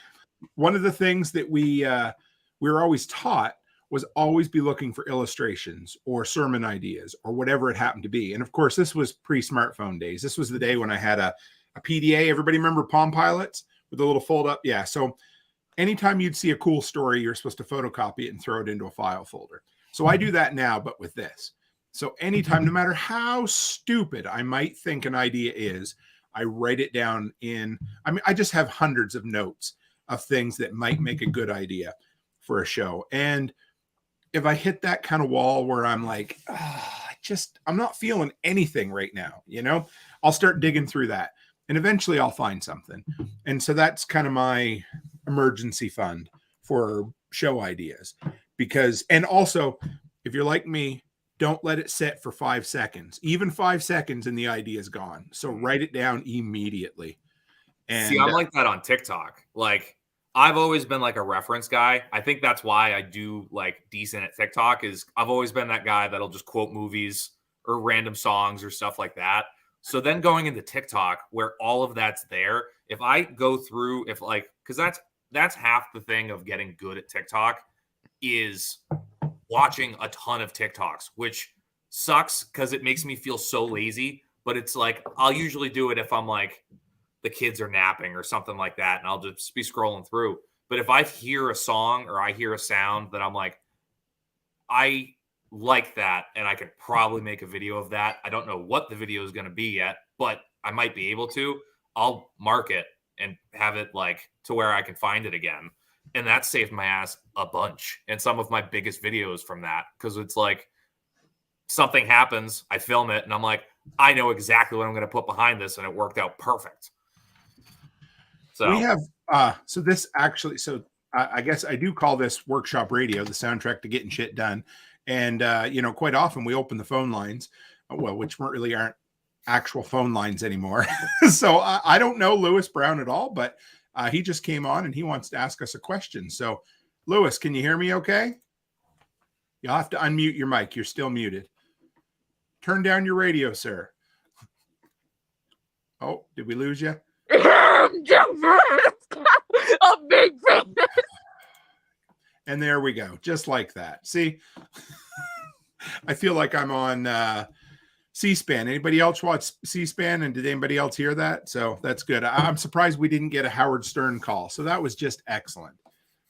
one of the things that we were always taught was always be looking for illustrations or sermon ideas or whatever it happened to be. And of course, this was pre-smartphone days. This was the day when I had a PDA. Everybody remember Palm Pilots with the little fold up? Yeah. So anytime you'd see a cool story, you're supposed to photocopy it and throw it into a file folder. So I do that now, but with this. So anytime, no matter how stupid I might think an idea is, I write it down I just have hundreds of notes of things that might make a good idea for a show. And if I hit that kind of wall where I'm like, I'm not feeling anything right now, you know, I'll start digging through that and eventually I'll find something. And so that's kind of my emergency fund for show ideas and also if you're like me, don't let it sit for 5 seconds, even 5 seconds and the idea is gone. So write it down immediately. And see, I'm like that on TikTok. Like I've always been like a reference guy. I think that's why I do like decent at TikTok is I've always been that guy that'll just quote movies or random songs or stuff like that. So then going into TikTok where all of that's there, if I go through, because that's half the thing of getting good at TikTok is watching a ton of TikToks, which sucks because it makes me feel so lazy. But it's like I'll usually do it if I'm like the kids are napping or something like that, and I'll just be scrolling through. But if I hear a song or I hear a sound that I'm like, I like that, and I could probably make a video of that. I don't know what the video is going to be yet, but I might be able to. I'll mark it and have it like to where I can find it again. And that saved my ass a bunch. And some of my biggest videos from that, because it's like something happens, I film it, and I'm like, I know exactly what I'm going to put behind this, and it worked out perfect. So we have I guess I do call this workshop radio, the soundtrack to getting shit done. And quite often we open the phone lines, which really aren't actual phone lines anymore. So I don't know Lewis Brown at all, but He just came on and he wants to ask us a question. So, Lewis, can you hear me okay? You'll have to unmute your mic. You're still muted. Turn down your radio, sir. Oh, did we lose you? And there we go. Just like that. See, I feel like I'm on C-SPAN. Anybody else watch C-SPAN? And did anybody else hear that? So that's good. I'm surprised we didn't get a Howard Stern call. So that was just excellent.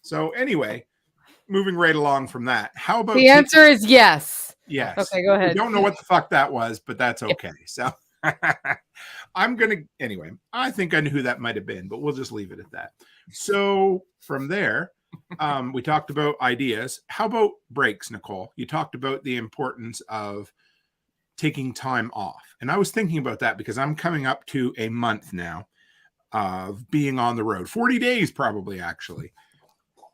So anyway, moving right along from that. How about the answer is yes. Yes. Okay, go ahead. We don't know what the fuck that was, but that's okay. So anyway, I think I knew who that might have been, but we'll just leave it at that. So from there, we talked about ideas. How about breaks, Nicole? You talked about the importance of taking time off. And I was thinking about that because I'm coming up to a month now of being on the road, 40 days probably, actually.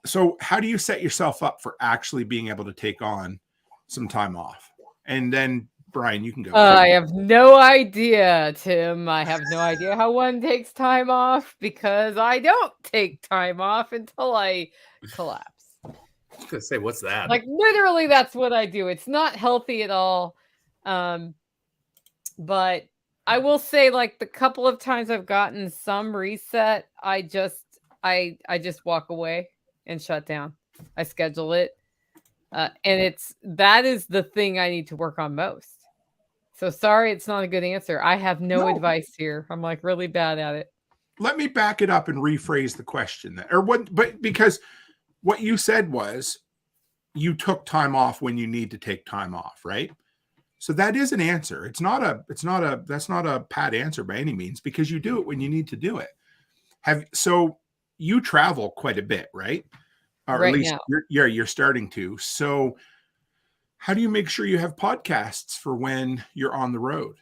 So how do you set yourself up for actually being able to take on some time off? And then Brian, you can go. I have no idea, Tim. I have no idea how one takes time off because I don't take time off until I collapse. I was gonna say, what's that? Like literally, that's what I do. It's not healthy at all. But I will say, like the couple of times I've gotten some reset, I just walk away and shut down. I schedule it. And that is the thing I need to work on most. So sorry, it's not a good answer. I have no advice here. I'm like really bad at it. Let me back it up and rephrase the question then. But because what you said was you took time off when you need to take time off, right? So that is an answer. That's not a pat answer by any means because you do it when you need to do it. So you travel quite a bit, right? Or right at least now. you're starting to. So how do you make sure you have podcasts for when you're on the road?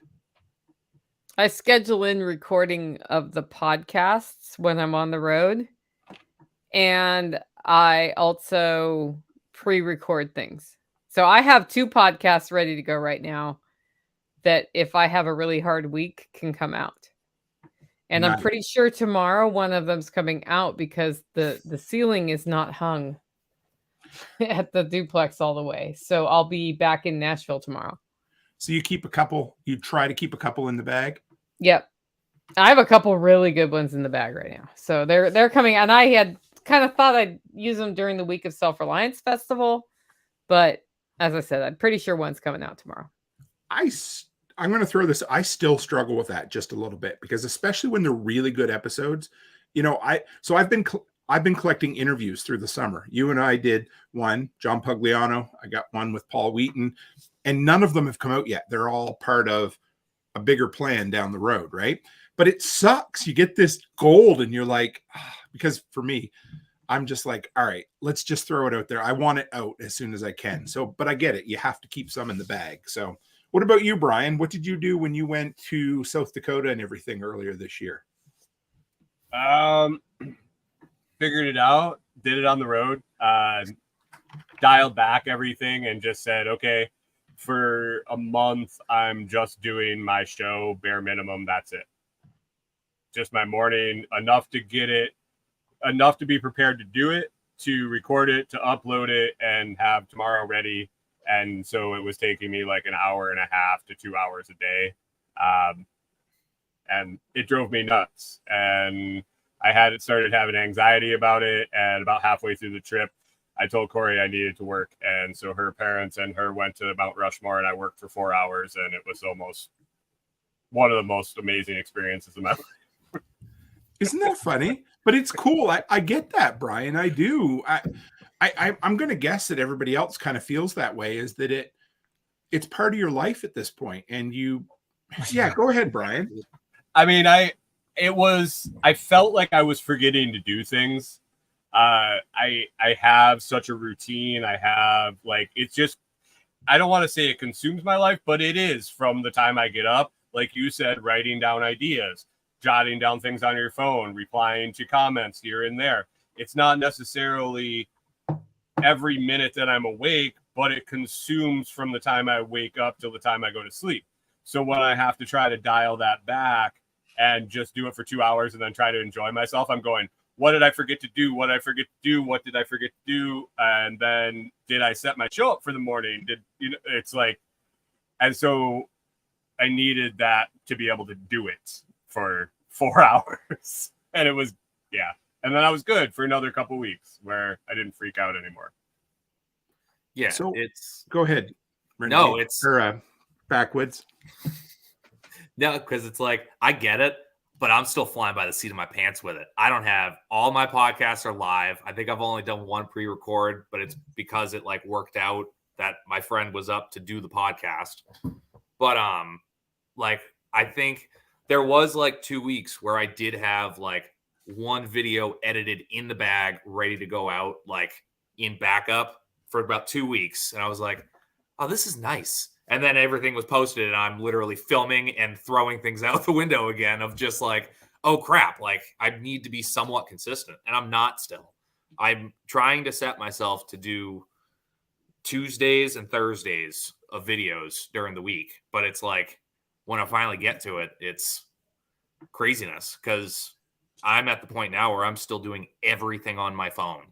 I schedule in recording of the podcasts when I'm on the road. And I also pre-record things. So I have 2 podcasts ready to go right now that if I have a really hard week can come out. And Nice. I'm pretty sure tomorrow one of them's coming out because the ceiling is not hung at the duplex all the way. So I'll be back in Nashville tomorrow. So you try to keep a couple in the bag? Yep. I have a couple really good ones in the bag right now. So they're coming, and I had kind of thought I'd use them during the week of Self-Reliance Festival, but as I said, I'm pretty sure one's coming out tomorrow. I'm going to throw this. I still struggle with that just a little bit because especially when they're really good episodes, I've been collecting interviews through the summer. You and I did one, John Pugliano. I got one with Paul Wheaton, and none of them have come out yet. They're all part of a bigger plan down the road, right? But it sucks. You get this gold and you're like, because for me, I'm just like, all right, let's just throw it out there. I want it out as soon as I can. So, but I get it. You have to keep some in the bag. So what about you, Brian? What did you do when you went to South Dakota and everything earlier this year? Figured it out, did it on the road, dialed back everything and just said, okay, for a month, I'm just doing my show, bare minimum. That's it. Just my morning, enough to get it, enough to be prepared to do it, to record it, to upload it, and have tomorrow ready. And so it was taking me like an hour and a half to 2 hours a day. And it drove me nuts. And I started having anxiety about it. And about halfway through the trip, I told Corey I needed to work. And so her parents and her went to Mount Rushmore, and I worked for 4 hours. And it was almost one of the most amazing experiences of my life. Isn't that funny? But it's cool. I get that, Brian. I do. I'm going to guess that everybody else kind of feels that way, is that it's part of your life at this point. And yeah, go ahead, Brian. I mean, I felt like I was forgetting to do things. I have such a routine. I have it's just, I don't want to say it consumes my life, but it is from the time I get up, like you said, writing down ideas, jotting down things on your phone, replying to comments here and there. It's not necessarily every minute that I'm awake, but it consumes from the time I wake up till the time I go to sleep. So when I have to try to dial that back and just do it for 2 hours and then try to enjoy myself, I'm going, what did I forget to do? What did I forget to do? What did I forget to do? And then did I set my show up for the morning? It's like, and so I needed that to be able to do it for 4 hours. And it was, yeah. And then I was good for another couple weeks where I didn't freak out anymore. Yeah. So it's go ahead. No, Renegade, it's or Backwoods. no, because it's like, I get it, but I'm still flying by the seat of my pants with it. I don't have all my podcasts are live. I think I've only done one pre-record, but it's because it like worked out that my friend was up to do the podcast. But like I think there was like 2 weeks where I did have like one video edited in the bag, ready to go out, like in backup for about 2 weeks. And I was like, oh, this is nice. And then everything was posted and I'm literally filming and throwing things out the window again of just like, oh crap, like I need to be somewhat consistent. And I'm not still. I'm trying to set myself to do Tuesdays and Thursdays of videos during the week. But it's like, when I finally get to it, it's craziness because I'm at the point now where I'm still doing everything on my phone.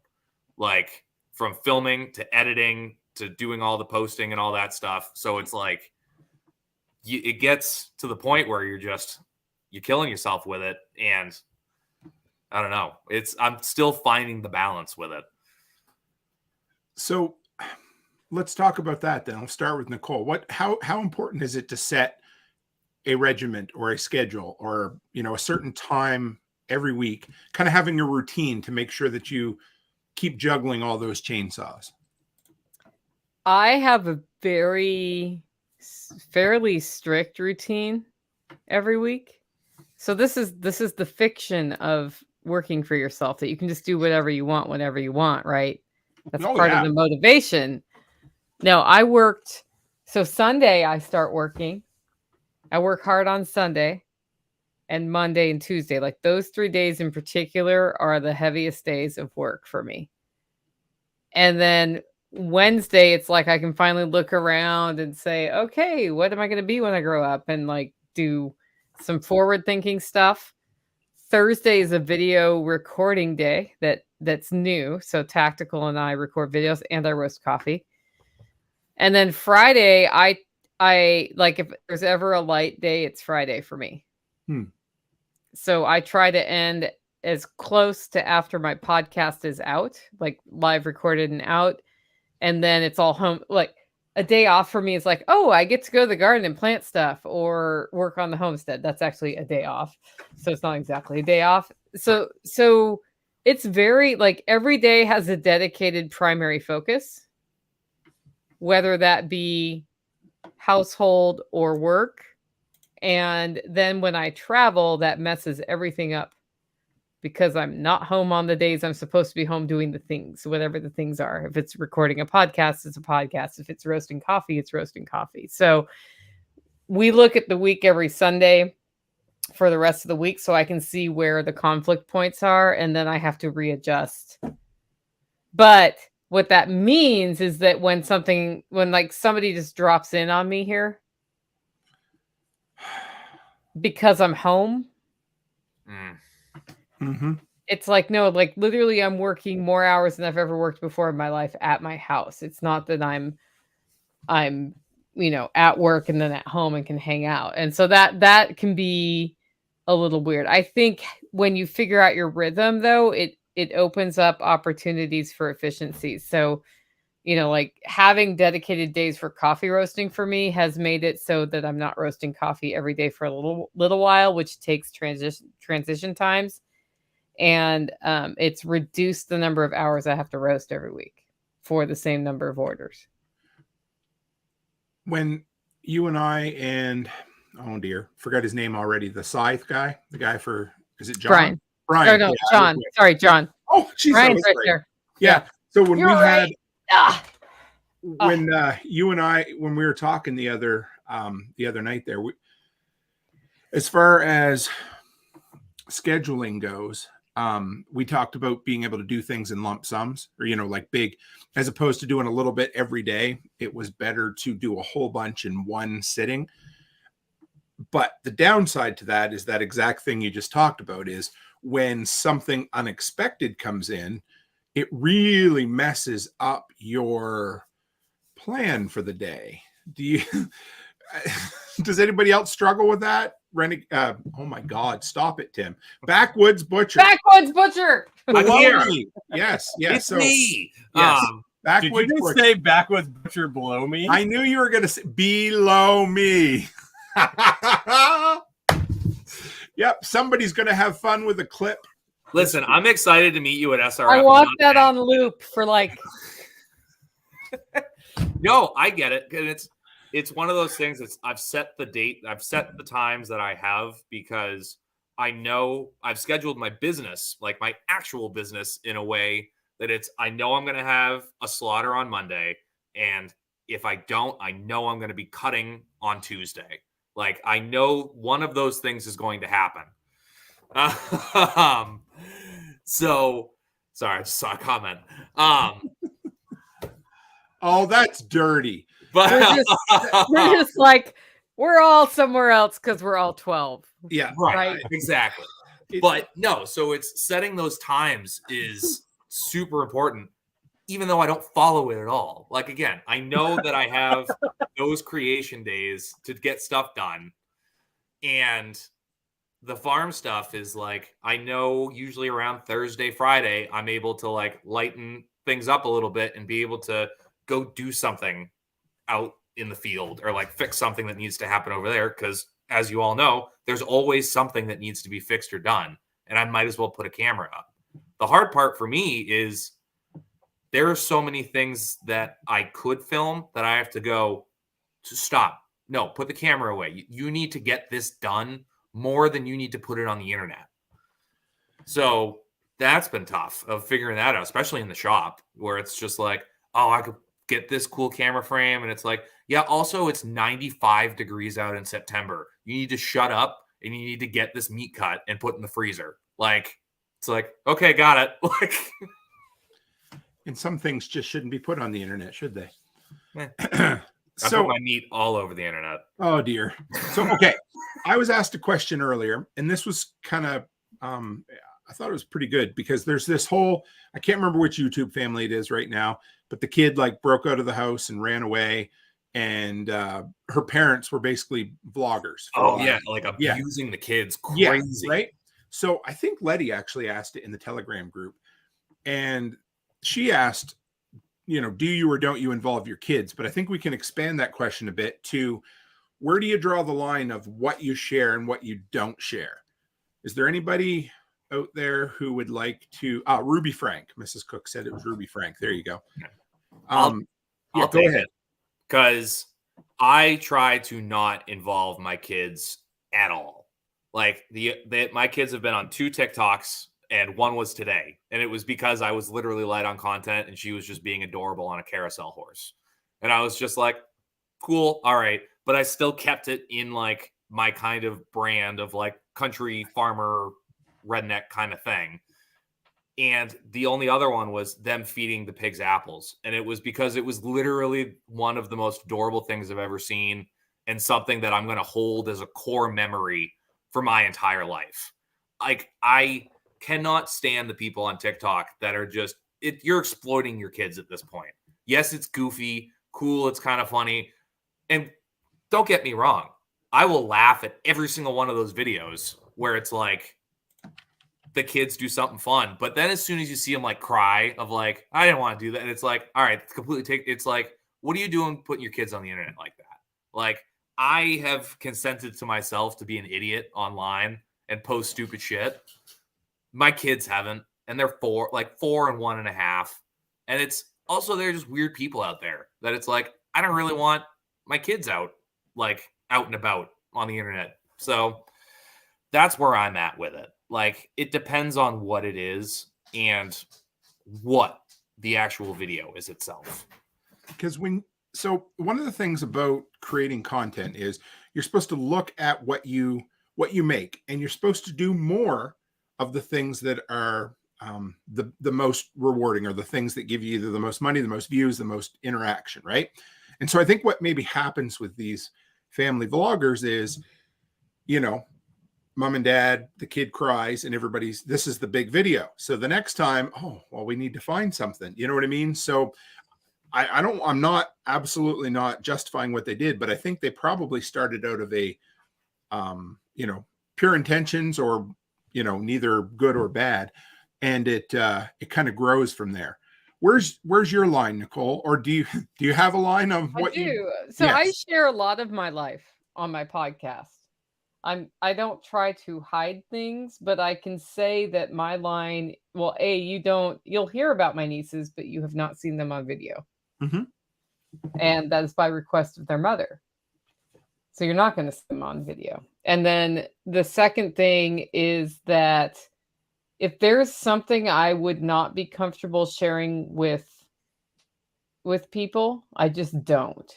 Like from filming to editing to doing all the posting and all that stuff. So it's like, it gets to the point where you're killing yourself with it. And I don't know. I'm still finding the balance with it. So let's talk about that then. I'll start with Nicole. How important is it to set a regiment or a schedule or, a certain time every week, kind of having a routine to make sure that you keep juggling all those chainsaws? I have a fairly strict routine every week. So this is the fiction of working for yourself, that you can just do whatever you want, whenever you want, right? That's part of the motivation. No, so Sunday I start working. I work hard on Sunday and Monday and Tuesday. Like those 3 days in particular are the heaviest days of work for me. And then Wednesday, it's like I can finally look around and say, okay, what am I going to be when I grow up? And like do some forward thinking stuff. Thursday is a video recording day that's new. So Tactical and I record videos and I roast coffee. And then Friday, I like if there's ever a light day, it's Friday for me. So I try to end as close to after my podcast is out, like live recorded and out. And then it's all home. Like a day off for me is like, oh, I get to go to the garden and plant stuff or work on the homestead. That's actually a day off. So it's not exactly a day off. So it's very like every day has a dedicated primary focus, whether that be household or work. And then when I travel, that messes everything up because I'm not home on the days I'm supposed to be home doing the things, whatever the things are. If it's recording a podcast, it's a podcast. If it's roasting coffee, it's roasting coffee. So we look at the week every Sunday for the rest of the week so I can see where the conflict points are. And then I have to readjust. But what that means is that when like somebody just drops in on me here because I'm home, it's like, no, like literally I'm working more hours than I've ever worked before in my life at my house. It's not that I'm at work and then at home and can hang out. And so that can be a little weird. I think when you figure out your rhythm though, it opens up opportunities for efficiencies. So, like having dedicated days for coffee roasting for me has made it so that I'm not roasting coffee every day for a little while, which takes transition times. And it's reduced the number of hours I have to roast every week for the same number of orders. When you and I and, oh dear, forgot his name already, the Scythe guy, the guy for, is it John? Brian. No, John. Sorry, John. Oh, geez, Brian's right there. Yeah. So when You're right. When you and I, when we were talking the other night there, as far as scheduling goes, we talked about being able to do things in lump sums or, like big, as opposed to doing a little bit every day. It was better to do a whole bunch in one sitting. But the downside to that is that exact thing you just talked about is when something unexpected comes in, it really messes up your plan for the day. Does anybody else struggle with that? Oh my God, stop it, Tim. Backwoods Butcher. Backwoods Butcher. here. Yes. It's me. Yes. Did you just say Backwoods Butcher below me? I knew you were going to say below me. Yep. Somebody's going to have fun with a clip. Listen, I'm excited to meet you at SRF. I want that on loop for like. No, I get it. And it's one of those things. I've set the date. I've set the times that I have because I know I've scheduled my business, like my actual business, in a way that I know I'm going to have a slaughter on Monday. And if I don't, I know I'm going to be cutting on Tuesday. Like, I know one of those things is going to happen. So sorry, I just saw a comment. Oh, that's dirty. But we're just like, we're all somewhere else because we're all 12. Yeah, right. Exactly. But no, so it's setting those times is super important, even though I don't follow it at all. Like, again, I know that I have those creation days to get stuff done. And the farm stuff is like, I know usually around Thursday, Friday, I'm able to like lighten things up a little bit and be able to go do something out in the field or like fix something that needs to happen over there. Because as you all know, there's always something that needs to be fixed or done. And I might as well put a camera up. The hard part for me is there are so many things that I could film that I have to go to stop. No, put the camera away. You need to get this done more than you need to put it on the internet. So that's been tough of figuring that out, especially in the shop where it's just like, oh, I could get this cool camera frame. And it's like, yeah, also it's 95 degrees out in September. You need to shut up and you need to get this meat cut and put in the freezer. Like, it's like, okay, got it. Like, and some things just shouldn't be put on the internet, should they? I put my meat all over the internet. Oh dear. So, okay. I was asked a question earlier, and this was kind of, I thought it was pretty good because there's this whole, I can't remember which YouTube family it is right now, but the kid like broke out of the house and ran away, and her parents were basically vloggers. Oh yeah, like abusing the kids. Crazy. Yeah, right? So I think Letty actually asked it in the Telegram group, and she asked, do you or don't you involve your kids? But I think we can expand that question a bit to where do you draw the line of what you share and what you don't share? Is there anybody out there who would like to? Ruby Frank. Mrs. Cook said it was Ruby Frank. There you go. I'll go ahead because I try to not involve my kids at all. Like my kids have been on 2 TikToks. And one was today. And it was because I was literally light on content and she was just being adorable on a carousel horse. And I was just like, cool. All right. But I still kept it in like my kind of brand of like country farmer redneck kind of thing. And the only other one was them feeding the pigs apples. And it was because it was literally one of the most adorable things I've ever seen and something that I'm going to hold as a core memory for my entire life. Like I cannot stand the people on TikTok that are just you're exploiting your kids at this point. Yes, it's goofy, cool, it's kind of funny. And don't get me wrong, I will laugh at every single one of those videos where it's like the kids do something fun. But then as soon as you see them like cry of like, I didn't want to do that. And it's like, all right, it's like, what are you doing putting your kids on the internet like that? Like I have consented to myself to be an idiot online and post stupid shit. My kids haven't, and they're 4 and 1.5. And it's also, they're just weird people out there that it's like, I don't really want my kids out and about on the internet. So that's where I'm at with it. Like, it depends on what it is and what the actual video is itself. Because one of the things about creating content is you're supposed to look at what you make, and you're supposed to do more of the things that are the most rewarding, or the things that give you either the most money, the most views, the most interaction, right? And so I think what maybe happens with these family vloggers is, mom and dad, the kid cries, and this is the big video. So the next time, oh, well, we need to find something. You know what I mean? So I'm not absolutely not justifying what they did, but I think they probably started out of a, pure intentions or, neither good or bad. And it kind of grows from there. Where's your line, Nicole? Or do you have a line of what I do. you? So Yes. I share a lot of my life on my podcast. I don't try to hide things, but I can say that my line, well, you'll hear about my nieces, but you have not seen them on video. Mm-hmm. And that is by request of their mother. So you're not going to see them on video. And then the second thing is that if there's something I would not be comfortable sharing with people, I just don't.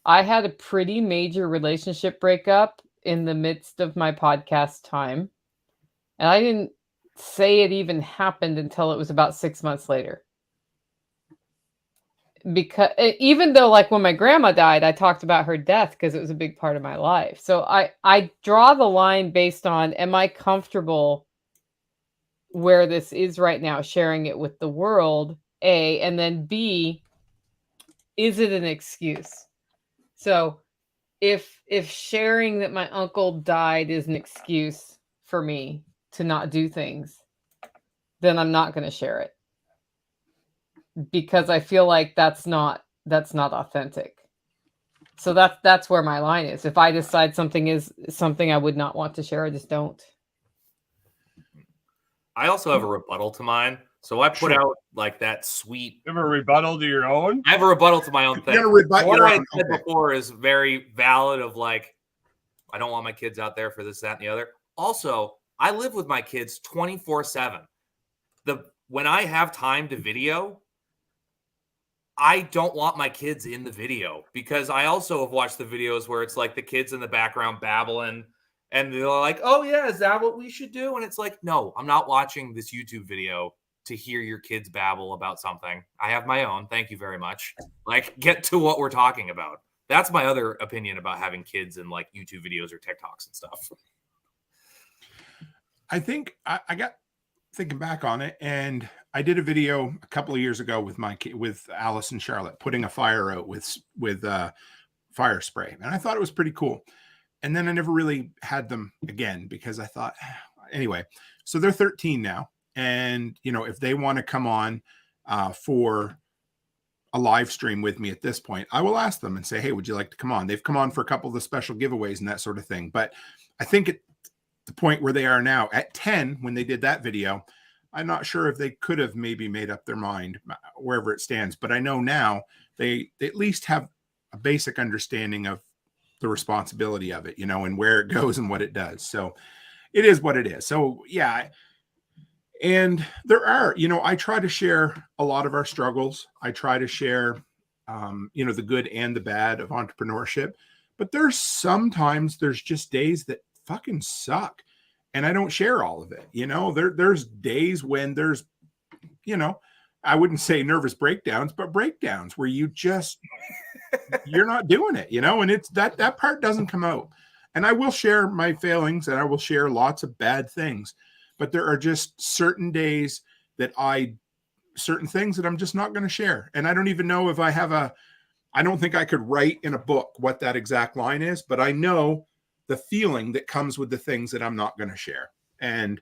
I had a pretty major relationship breakup in the midst of my podcast time. And I didn't say it even happened until it was about 6 months later. Because even though, like, when my grandma died, I talked about her death because it was a big part of my life. So I draw the line based on, am I comfortable where this is right now, sharing it with the world, A, and then B, is it an excuse? So if sharing that my uncle died is an excuse for me to not do things, then I'm not going to share it, because I feel like that's not authentic. So that's where my line is. If I decide something is something I would not want to share, I just don't. I also have a rebuttal to mine. So I put out like that sweet. You have a rebuttal to your own? I have a rebuttal to my own thing. What I said before is very valid of like, I don't want my kids out there for this, that, and the other. Also, I live with my kids 24/7. When I have time to video, I don't want my kids in the video, because I also have watched the videos where it's like the kids in the background babbling and they're like, oh yeah, is that what we should do? And it's like, no, I'm not watching this YouTube video to hear your kids babble about something. I have my own. Thank you very much. Like, get to what we're talking about. That's my other opinion about having kids in like YouTube videos or TikToks and stuff. I think I got thinking back on it, and I did a video a couple of years ago with Alice and Charlotte putting a fire out with fire spray, and I thought it was pretty cool. And then I never really had them again because I thought, anyway. So they're 13 now, and if they want to come on for a live stream with me at this point, I will ask them and say, hey, would you like to come on? They've come on for a couple of the special giveaways and that sort of thing. But I think at the point where they are now at 10, when they did that video, I'm not sure if they could have maybe made up their mind wherever it stands. But I know now they at least have a basic understanding of the responsibility of it, and where it goes and what it does. So it is what it is. So yeah. And there are, I try to share a lot of our struggles. I try to share, the good and the bad of entrepreneurship, but sometimes there's just days that fucking suck. And I don't share all of it. There's days when there's, I wouldn't say nervous breakdowns, but breakdowns where you just, you're not doing it, and it's that part doesn't come out. And I will share my failings and I will share lots of bad things, but there are just certain days that certain things that I'm just not going to share. And I don't even know if I don't think I could write in a book what that exact line is, but I know the feeling that comes with the things that I'm not going to share. And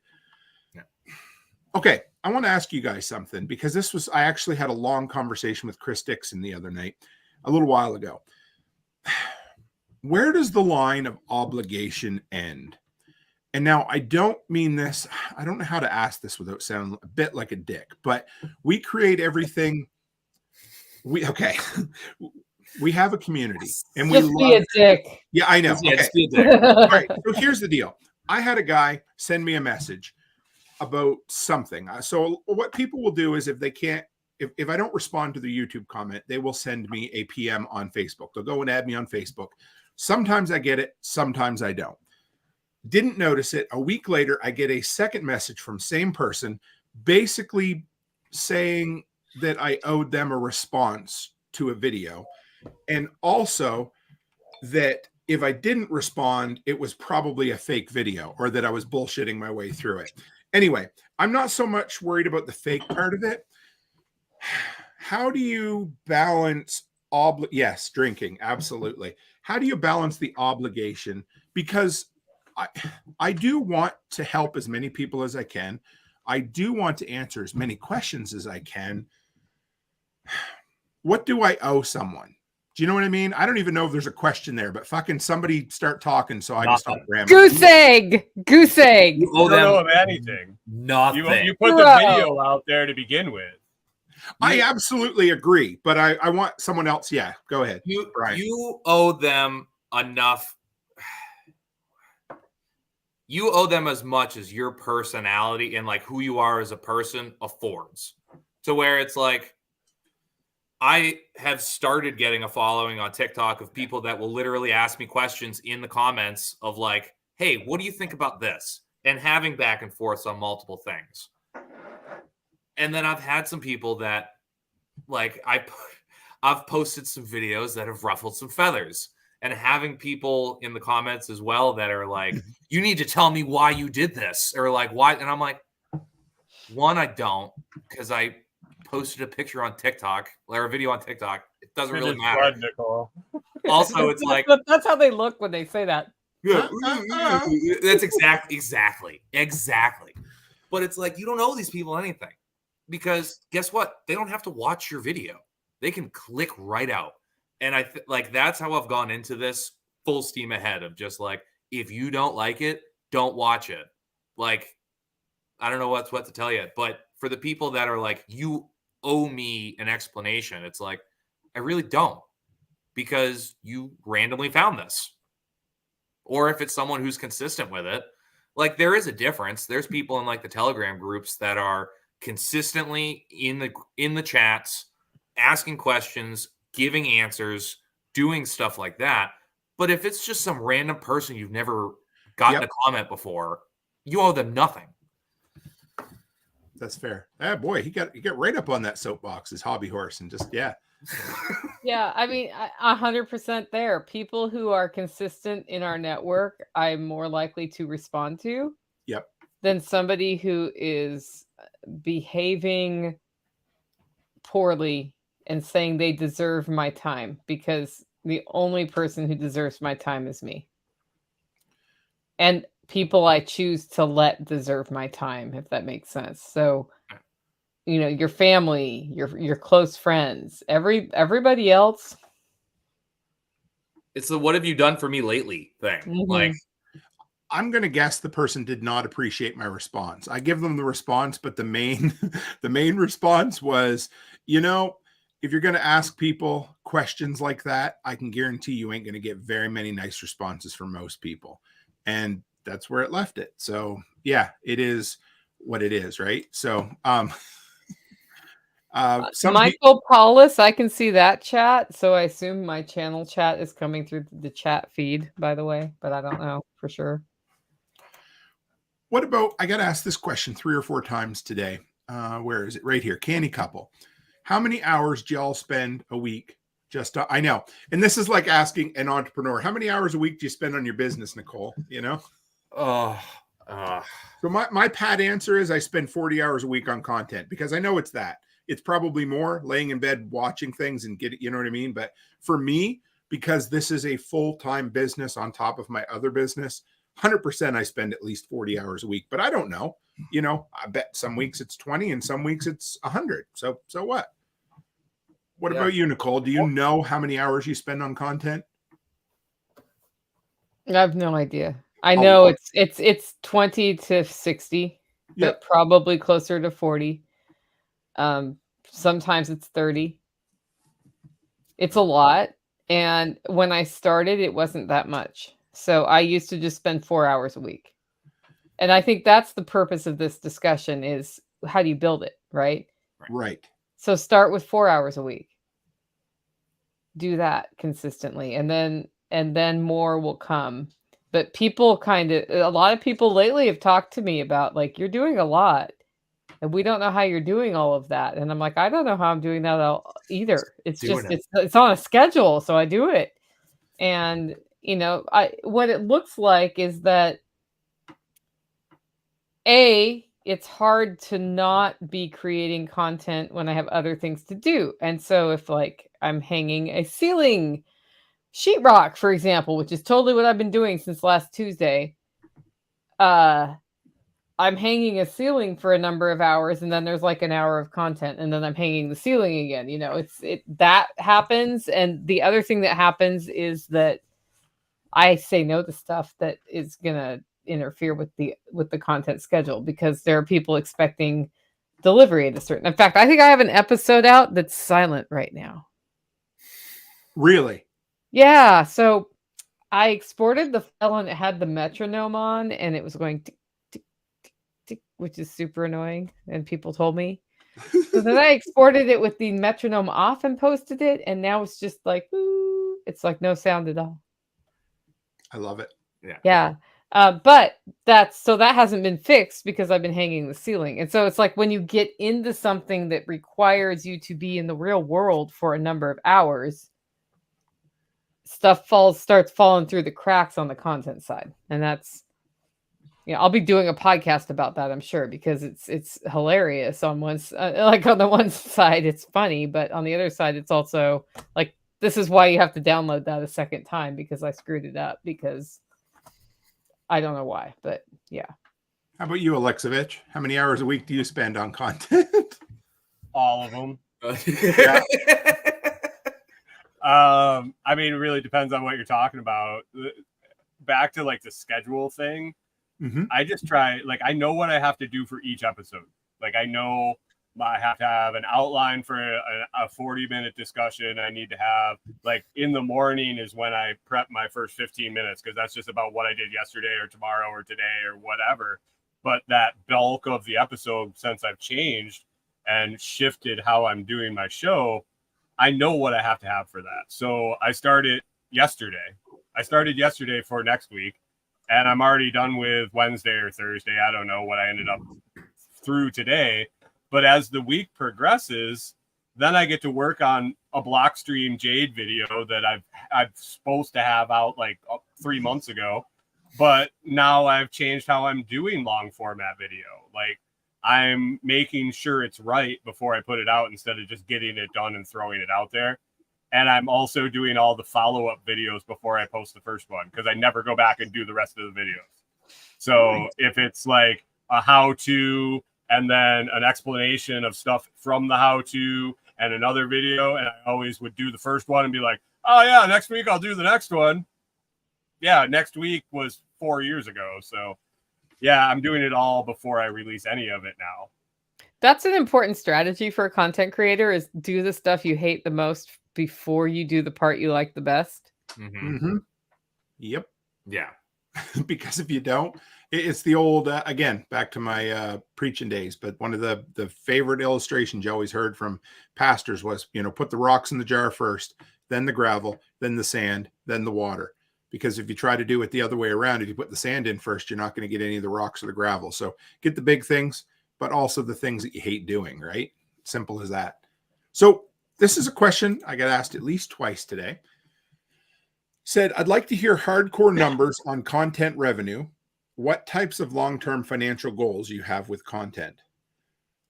okay, I want to ask you guys something, because I actually had a long conversation with Chris Dixon the other night, a little while ago. Where does the line of obligation end? And now I don't mean this, I don't know how to ask this without sounding a bit like a dick, but we create everything. We have a community and we Just be a dick. Yeah, I know. Yeah, okay. just be a dick. All right. So here's the deal. I had a guy send me a message about something. So what people will do is if I don't respond to the YouTube comment, they will send me a PM on Facebook. They'll go and add me on Facebook. Sometimes I get it. Sometimes I don't. Didn't notice it. A week later, I get a second message from same person, basically saying that I owed them a response to a video. And also that if I didn't respond, it was probably a fake video or that I was bullshitting my way through it. Anyway, I'm not so much worried about the fake part of it. How do you balance yes, drinking, absolutely. How do you balance the obligation? Because I do want to help as many people as I can. I do want to answer as many questions as I can. What do I owe someone? Do you know what I mean? I don't even know if there's a question there, but fucking somebody start talking so I can stop rambling. Goose egg! Goose egg! You don't know of anything. Nothing. You put the video out there to begin with. I absolutely agree, but I want someone else. Yeah, go ahead. You owe them enough. You owe them as much as your personality and like who you are as a person affords. To where it's like, I have started getting a following on TikTok of people that will literally ask me questions in the comments of like, hey, what do you think about this? And having back and forth on multiple things. And then I've had some people that like I've posted some videos that have ruffled some feathers, and having people in the comments as well that are like, you need to tell me why you did this, or like why. And I'm like, one, I don't, because I posted a picture on TikTok or a video on TikTok. It doesn't really matter. Blood, Nicole. Also, it's like that's how they look when they say that. Yeah, that's exactly. But it's like you don't owe these people anything, because guess what? They don't have to watch your video. They can click right out. And I like that's how I've gone into this full steam ahead of just like, if you don't like it, don't watch it. Like, I don't know what to tell you, but for the people that are like, you owe me an explanation, it's like, I really don't, because you randomly found this. Or if it's someone who's consistent with it, like there is a difference. There's people in like the Telegram groups that are consistently in the chats, asking questions, giving answers, doing stuff like that. But if it's just some random person you've never gotten a comment before, you owe them nothing. That's fair. Ah, boy, he got right up on that soapbox, his hobby horse, and just yeah. I mean, 100% there. People who are consistent in our network, I'm more likely to respond to. Yep. Than somebody who is behaving poorly and saying they deserve my time, because the only person who deserves my time is me. And people I choose to let deserve my time, if that makes sense. So, you know, your family, your close friends, everybody else. It's the "what have you done for me lately" thing. Mm-hmm. Like, I'm going to guess the person did not appreciate my response. I give them the response, but the main response was, you know, if you're going to ask people questions like that, I can guarantee you ain't going to get very many nice responses from most people. And that's where it left it. So yeah, it is what it is. Right. So, Michael Paulus, I can see that chat. So I assume my channel chat is coming through the chat feed, by the way, but I don't know for sure. What about, I got to ask this question 3 or 4 times today. Where is it? Right here. Canny Couple. How many hours do y'all spend a week? I know. And this is like asking an entrepreneur, how many hours a week do you spend on your business, Nicole? You know? So my pat answer is I spend 40 hours a week on content, because I know it's that. It's probably more laying in bed, watching things and you know what I mean? But for me, because this is a full-time business on top of my other business, 100% I spend at least 40 hours a week, but I don't know, you know, I bet some weeks it's 20 and some weeks it's 100. So what? What about you, Nicole? Do you know how many hours you spend on content? I have no idea. I know it's 20 to 60, but probably closer to 40. Sometimes it's 30. It's a lot. And when I started, it wasn't that much. So I used to just spend 4 hours a week. And I think that's the purpose of this discussion is how do you build it, right? Right. So start with 4 hours a week. Do that consistently. And then more will come. But people a lot of people lately have talked to me about like, you're doing a lot and we don't know how you're doing all of that. And I'm like, I don't know how I'm doing that either. It's just, it's on a schedule. So I do it. And, what it looks like is that it's hard to not be creating content when I have other things to do. And so if like I'm hanging a ceiling sheetrock, for example, which is totally what I've been doing since last Tuesday, I'm hanging a ceiling for a number of hours, and then there's like an hour of content, and then I'm hanging the ceiling again. That happens. And the other thing that happens is that I say no to stuff that is gonna interfere with the content schedule, because there are people expecting delivery at a certain. In fact, I think I have an episode out that's silent right now. Really? Yeah. So I exported the file and it had the metronome on, and it was going tick, tick, tick, tick, which is super annoying. And people told me. So then I exported it with the metronome off and posted it, and now it's just like, ooh, it's like no sound at all. I love it. Yeah. But that hasn't been fixed because I've been hanging the ceiling. And so it's like when you get into something that requires you to be in the real world for a number of hours, stuff starts falling through the cracks on the content side. And that's, I'll be doing a podcast about that, I'm sure, because it's hilarious on one like on the one side, it's funny, but on the other side, it's also like, this is why you have to download that a second time, because I screwed it up, because I don't know why, but yeah. How about you, Alexovich? How many hours a week do you spend on content? All of them. Yeah. I mean, it really depends on what you're talking about. Back to like the schedule thing. Mm-hmm. I just try, like, I know what I have to do for each episode. Like, I know I have to have an outline for a 40-minute discussion. I need to have, like, in the morning is when I prep my first 15 minutes, because that's just about what I did yesterday or tomorrow or today or whatever. But that bulk of the episode, since I've changed and shifted how I'm doing my show, I know what I have to have for that. So I started yesterday for next week, and I'm already done with Wednesday or Thursday. I don't know what I ended up through today. But as the week progresses, then I get to work on a Blockstream Jade video that I'm supposed to have out like 3 months ago. But now I've changed how I'm doing long format video. Like, I'm making sure it's right before I put it out, instead of just getting it done and throwing it out there. And I'm also doing all the follow-up videos before I post the first one, because I never go back and do the rest of the videos. So if it's like a how-to and then an explanation of stuff from the how-to and another video, and I always would do the first one and be like, oh yeah, next week I'll do the next one. Yeah, next week was 4 years ago. So yeah, I'm doing it all before I release any of it now. That's an important strategy for a content creator, is do the stuff you hate the most before you do the part you like the best. Mm-hmm. Mm-hmm. Yep. Yeah. Because if you don't, it's the old, again, back to my preaching days, but one of the favorite illustrations you always heard from pastors was, put the rocks in the jar first, then the gravel, then the sand, then the water. Because if you try to do it the other way around, if you put the sand in first, you're not going to get any of the rocks or the gravel. So get the big things, but also the things that you hate doing, right? Simple as that. So this is a question I got asked at least twice today. Said, I'd like to hear hardcore numbers on content revenue. What types of long-term financial goals you have with content?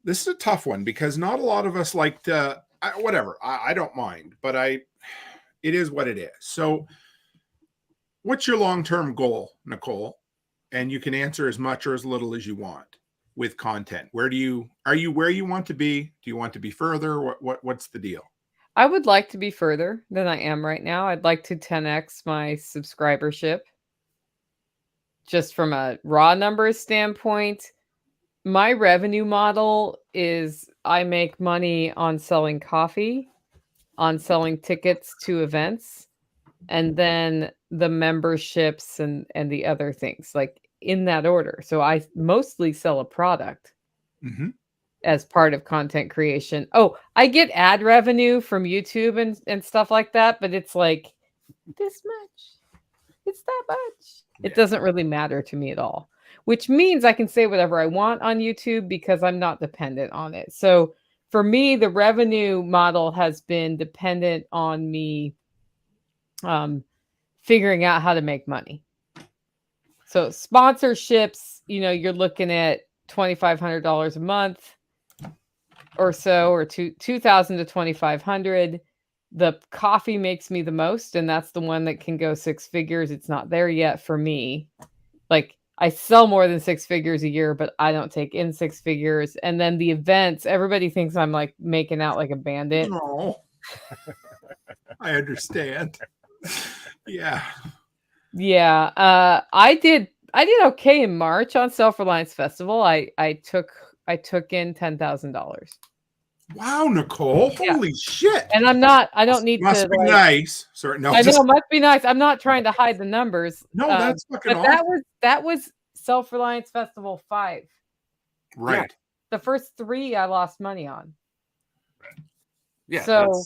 This is a tough one, because not a lot of us like to, whatever, I don't mind, but it is what it is. So what's your long-term goal, Nicole? And you can answer as much or as little as you want with content. Are you where you want to be? Do you want to be further? What's the deal? I would like to be further than I am right now. I'd like to 10x my subscribership. Just from a raw numbers standpoint, my revenue model is I make money on selling coffee, on selling tickets to events, and then the memberships and the other things, like in that order. So I mostly sell a product. Mm-hmm. As part of content creation. Oh, I get ad revenue from YouTube and stuff like that, but it's like this much. It's that much. Yeah. It doesn't really matter to me at all, which means I can say whatever I want on YouTube because I'm not dependent on it. So for me, the revenue model has been dependent on me figuring out how to make money. So sponsorships, you're looking at $2,500 a month or so, or $2,000 to $2,500. The coffee makes me the most, and that's the one that can go 6 figures. It's not there yet for me. Like, I sell more than 6 figures a year, but I don't take in 6 figures. And then the events, everybody thinks I'm like making out like a bandit. No, I understand. Yeah. Yeah. I did okay in March on Self-Reliance Festival. I took in $10,000. Wow, Nicole. Holy shit. And I don't need must to be nice. Sorry, no. I know, must be nice. I'm not trying to hide the numbers. No, that's fucking but awesome. That was Self-Reliance Festival 5. Right. Yeah. The first 3 I lost money on. Yeah. So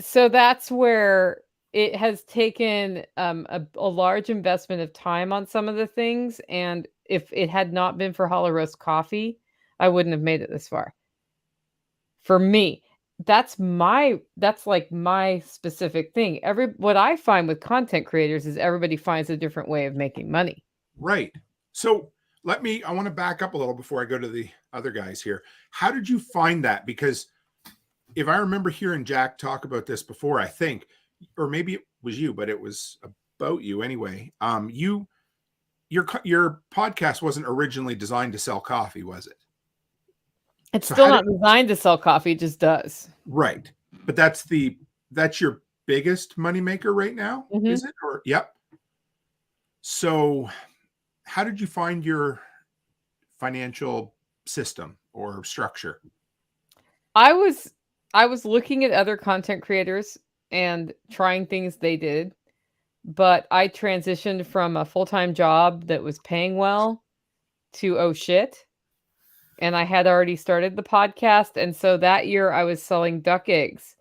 so that's where it has taken a large investment of time on some of the things. And if it had not been for Hollow Roast Coffee, I wouldn't have made it this far. For me, that's like my specific thing. What I find with content creators is everybody finds a different way of making money. Right. So I want to back up a little before I go to the other guys here. How did you find that? Because if I remember hearing Jack talk about this before, I think, or maybe it was you, but it was about you anyway. Your podcast wasn't originally designed to sell coffee, was it? It's still not designed to sell coffee, it just does. Right. But that's your biggest moneymaker right now, is it? Or yep. So how did you find your financial system or structure? I was looking at other content creators and trying things they did, but I transitioned from a full-time job that was paying well to oh shit. And I had already started the podcast. And so that year I was selling duck eggs.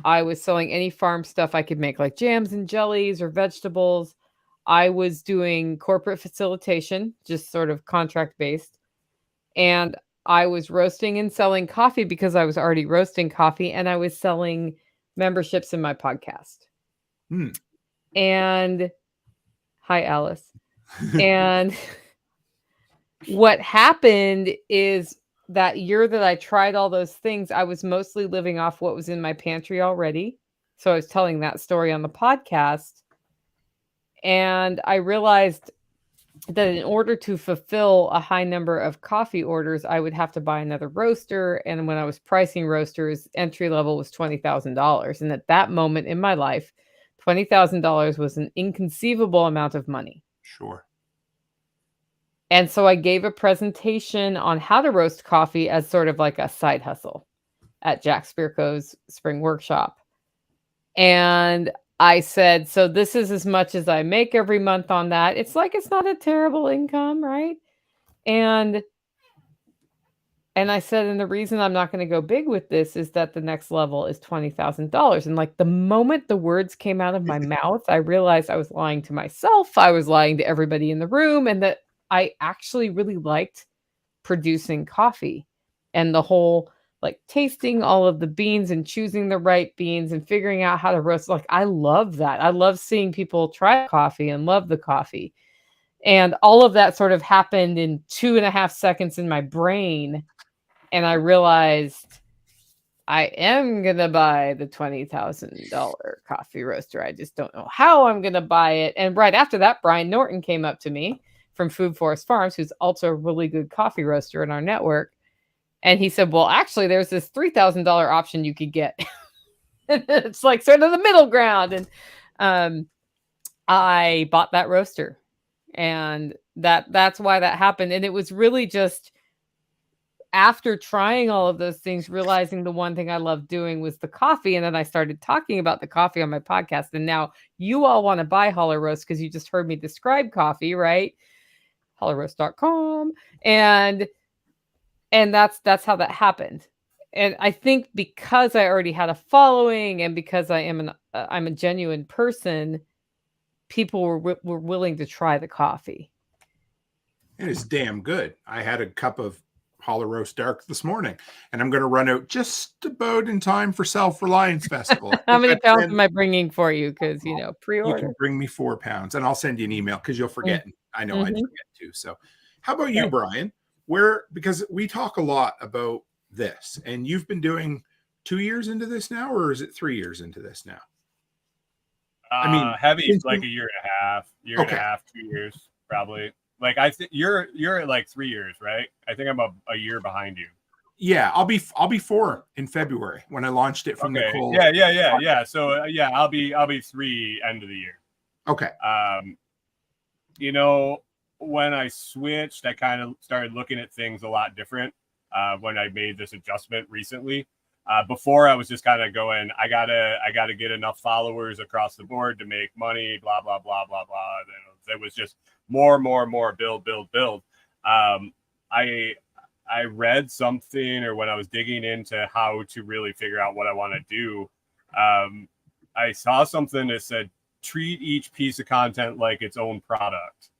I was selling any farm stuff I could make, like jams and jellies or vegetables. I was doing corporate facilitation, just sort of contract based. And I was roasting and selling coffee because I was already roasting coffee, and I was selling memberships in my podcast. And hi, Alice. And what happened is that year that I tried all those things, I was mostly living off what was in my pantry already. So I was telling that story on the podcast. And I realized that in order to fulfill a high number of coffee orders, I would have to buy another roaster. And when I was pricing roasters, entry level was $20,000. And at that moment in my life, $20,000 was an inconceivable amount of money. Sure. And so I gave a presentation on how to roast coffee as sort of like a side hustle at Jack Spirko's spring workshop. And I said, so this is as much as I make every month on that. It's not a terrible income, right? And I said, and the reason I'm not going to go big with this is that the next level is $20,000. And like the moment the words came out of my mouth, I realized I was lying to myself. I was lying to everybody in the room, and that I actually really liked producing coffee and the whole like tasting all of the beans and choosing the right beans and figuring out how to roast. Like, I love that. I love seeing people try coffee and love the coffee. And all of that sort of happened in 2.5 seconds in my brain. And I realized I am going to buy the $20,000 coffee roaster. I just don't know how I'm going to buy it. And right after that, Brian Norton came up to me from Food Forest Farms, who's also a really good coffee roaster in our network. And he said, well, actually, there's this $3,000 option you could get. It's like sort of the middle ground. And I bought that roaster. And that's why that happened. And it was really just after trying all of those things, realizing the one thing I loved doing was the coffee. And then I started talking about the coffee on my podcast. And now you all want to buy Hollow Roast because you just heard me describe coffee, right? hollowroast.com. And that's how that happened. And I think because I already had a following and because I'm a genuine person, people were willing to try the coffee. It is damn good. I had a cup of Holler Roast Dark this morning, and I'm going to run out just about in time for Self-Reliance Festival. How many pounds am I bringing for you? Because, You pre-order. can bring me 4 pounds, and I'll send you an email because you'll forget. I know I'd forget too. So how about you, Brian? Because we talk a lot about this, and you've been doing 2 years into this now, or is it 3 years into this now? I mean, heavy is like a year and a half, 2 years, probably. Like you're at like 3 years, right? I think I'm a year behind you. Yeah, I'll be 4 in February when I launched it from Nicole. Yeah. So I'll be 3 end of the year. Okay. When I switched, I kind of started looking at things a lot different when I made this adjustment recently. Before I was just kind of going, I gotta get enough followers across the board to make money, blah blah blah blah blah. It was just more, build. I read something, or when I was digging into how to really figure out what I want to do, I saw something that said treat each piece of content like its own product.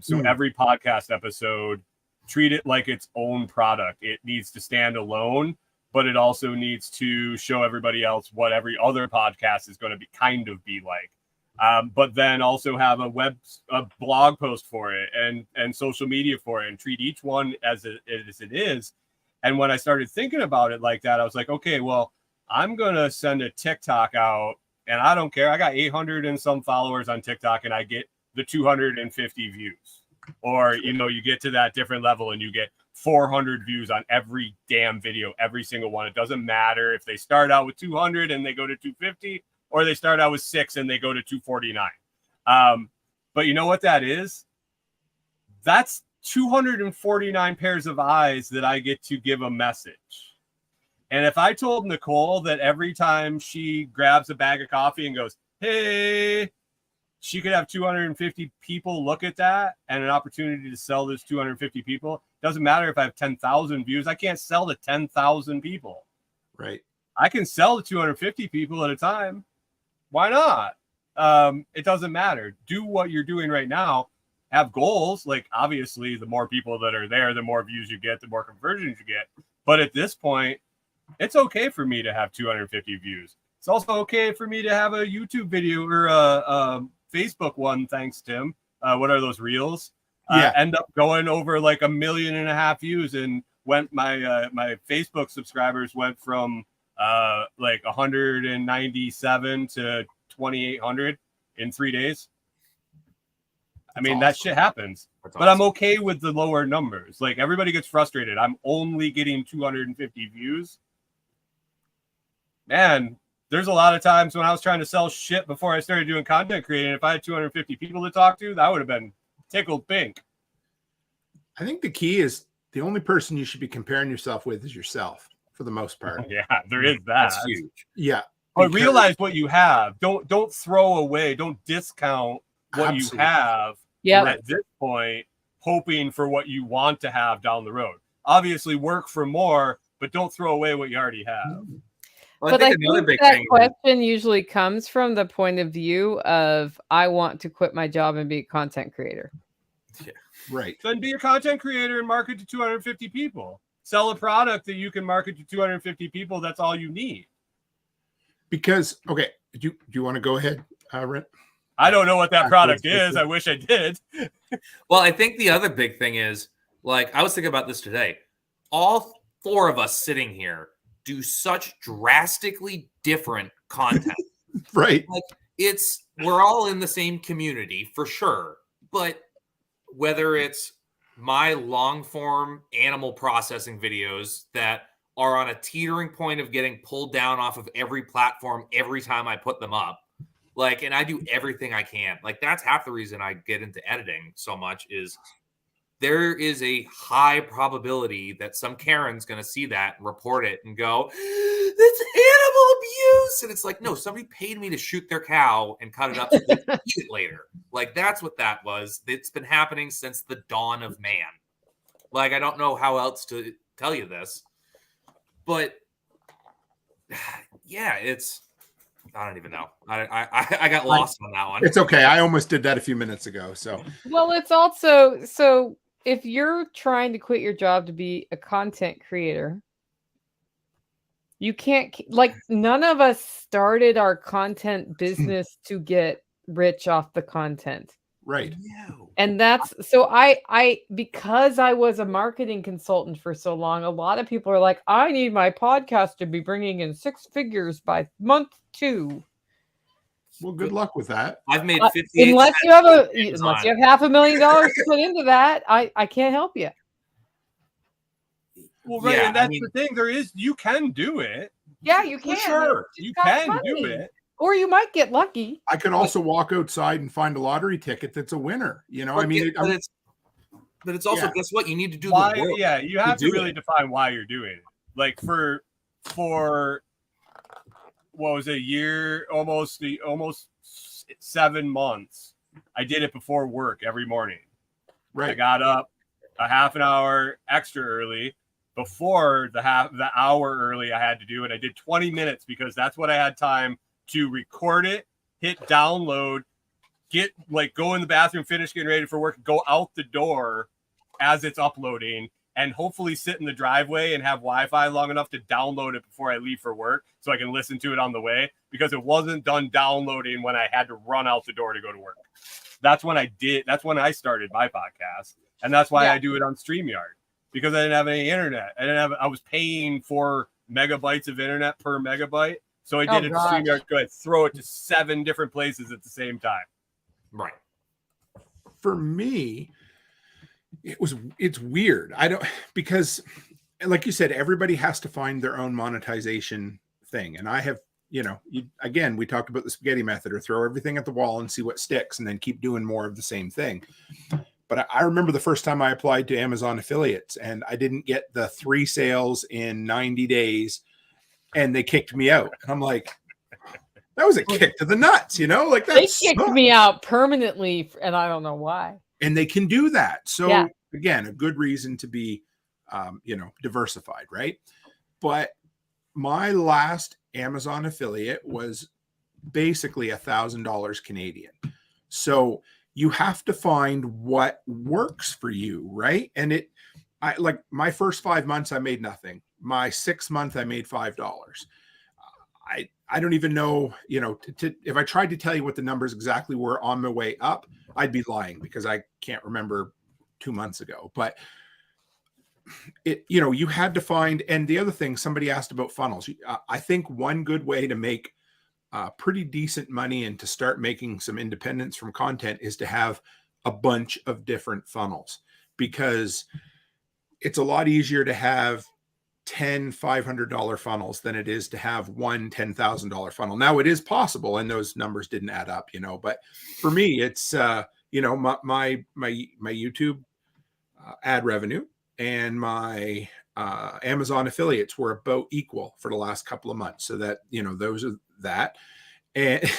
So every podcast episode, treat it like its own product. It needs to stand alone, but it also needs to show everybody else what every other podcast is going to be like. But then also have a blog post for it and social media for it, and treat each one as it is. And when I started thinking about it like that, I was like, okay, well, I'm going to send a TikTok out, and I don't care. I got 800 and some followers on TikTok, and I get the 250 views. Or, you get to that different level and you get 400 views on every damn video, every single one. It doesn't matter if they start out with 200 and they go to 250, or they start out with 6 and they go to 249. But you know what that is? That's 249 pairs of eyes that I get to give a message. And if I told Nicole that every time she grabs a bag of coffee and goes, hey, she could have 250 people look at that and an opportunity to sell this 250 people. Doesn't matter if I have 10,000 views. I can't sell to 10,000 people. Right. I can sell to 250 people at a time. Why not? It doesn't matter. Do what you're doing right now. Have goals. Like, obviously, the more people that are there, the more views you get, the more conversions you get. But at this point, it's okay for me to have 250 views. It's also okay for me to have a YouTube video or a Facebook one. Thanks, Tim. What are those reels? End up going over like 1.5 million views, and my Facebook subscribers went from like 197 to 2,800 in 3 days. I mean, that shit happens. But I'm okay with the lower numbers. Like, everybody gets frustrated. I'm only getting 250 views. Man, there's a lot of times when I was trying to sell shit before I started doing content creating. If I had 250 people to talk to, that would have been tickled pink. I think the key is the only person you should be comparing yourself with is yourself, for the most part. Yeah, there is that. That's huge. Yeah. But realize what you have. Don't throw away. Don't discount what you have at this point, hoping for what you want to have down the road. Obviously, work for more, but don't throw away what you already have. Well, I think another big that thing question usually comes from the point of view of, I want to quit my job and be a content creator. Yeah. Right. Then be a content creator and market to 250 people. Sell a product that you can market to 250 people. That's all you need. Because, okay, do you want to go ahead, Rent? I don't know what that product is. I wish I did. Well, I think the other big thing is, like, I was thinking about this today. All 4 of us sitting here do such drastically different content. Right. Like, we're all in the same community for sure. But whether it's my long form animal processing videos that are on a teetering point of getting pulled down off of every platform every time I put them up, like, and I do everything I can. Like, that's half the reason I get into editing so much, is there is a high probability that some Karen's going to see that and report it and go, that's animal abuse. And it's like, no, somebody paid me to shoot their cow and cut it up so they can eat it later. Like, that's what that was. It's been happening since the dawn of man. Like, I don't know how else to tell you this, but yeah, I don't even know. I got lost on that one. It's okay. I almost did that a few minutes ago. So, well, it's also, so if you're trying to quit your job to be a content creator, you can't, like, none of us started our content business to get rich off the content. Right. And that's so I because I was a marketing consultant for so long, a lot of people are like, I need my podcast to be bringing in 6 figures by month 2. Well, good luck with that. I've made 58 unless you have $500,000 to put into that, I can't help you. Well, right, Yeah, and that's the thing. You can do it. Yeah, you can. For sure. You can do it. Or you might get lucky. I can also walk outside and find a lottery ticket that's a winner. You know, But I mean, but it's also, guess what? You need to do Why? the work. Yeah, you have to really define why you're doing it. Like for what was it, a year, almost 7 months, I did it before work every morning. Right. I got up a half an hour extra early before the hour early I had to do it. I did 20 minutes because that's what I had time to record it, hit download, go in the bathroom, finish getting ready for work, go out the door as it's uploading, and hopefully sit in the driveway and have Wi-Fi long enough to download it before I leave for work so I can listen to it on the way, because it wasn't done downloading when I had to run out the door to go to work. That's when I started my podcast. And that's why I do it on StreamYard, because I didn't have any internet. I was paying 4 megabytes of internet per megabyte. So I did it to StreamYard. Go ahead, throw it to 7 different places at the same time. Right. For me, it's weird. Because like you said, everybody has to find their own monetization thing. And I have, again, we talked about the spaghetti method, or throw everything at the wall and see what sticks and then keep doing more of the same thing. But I remember the first time I applied to Amazon affiliates and I didn't get the 3 sales in 90 days and they kicked me out. And I'm like, that was a kick to the nuts, like that. They kicked me out permanently and I don't know why. And they can do that. So again, a good reason to be, diversified, right? But my last Amazon affiliate was basically $1,000 Canadian. So you have to find what works for you, right? And I like my first 5 months, I made nothing. My 6th month, I made $5. I don't even know, if I tried to tell you what the numbers exactly were on my way up, I'd be lying because I can't remember 2 months ago. But you had to find, and the other thing, somebody asked about funnels. I think one good way to make pretty decent money and to start making some independence from content is to have a bunch of different funnels, because it's a lot easier to have 10 $500 funnels than it is to have one $10,000 funnel. Now it is possible, and those numbers didn't add up, but for me, it's my YouTube ad revenue and my Amazon affiliates were about equal for the last couple of months. So that, those are that. And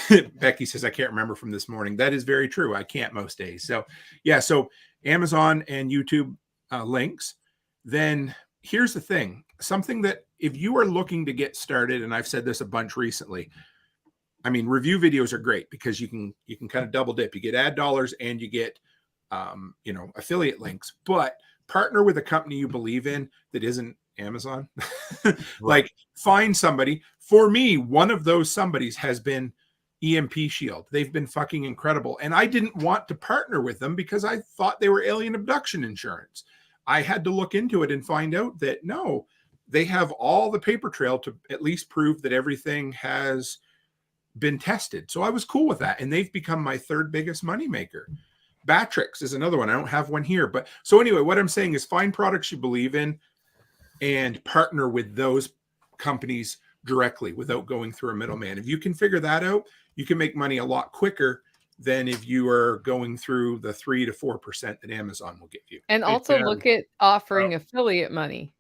Becky says, I can't remember from this morning. That is very true. I can't most days. So yeah. So Amazon and YouTube links. Then here's the thing, something that if you are looking to get started, and I've said this a bunch recently, I mean, review videos are great because you can kind of double dip. You get ad dollars and you get, affiliate links, but partner with a company you believe in that isn't Amazon. Like find somebody. For me, one of those somebodies has been EMP Shield. They've been fucking incredible. And I didn't want to partner with them because I thought they were alien abduction insurance. I had to look into it and find out that no, they have all the paper trail to at least prove that everything has been tested. So I was cool with that. And they've become my 3rd biggest moneymaker. Batrix is another one. I don't have one here. But so anyway, what I'm saying is find products you believe in and partner with those companies directly without going through a middleman. If you can figure that out, you can make money a lot quicker than if you are going through the 3 to 4% that Amazon will give you. And also look at offering affiliate money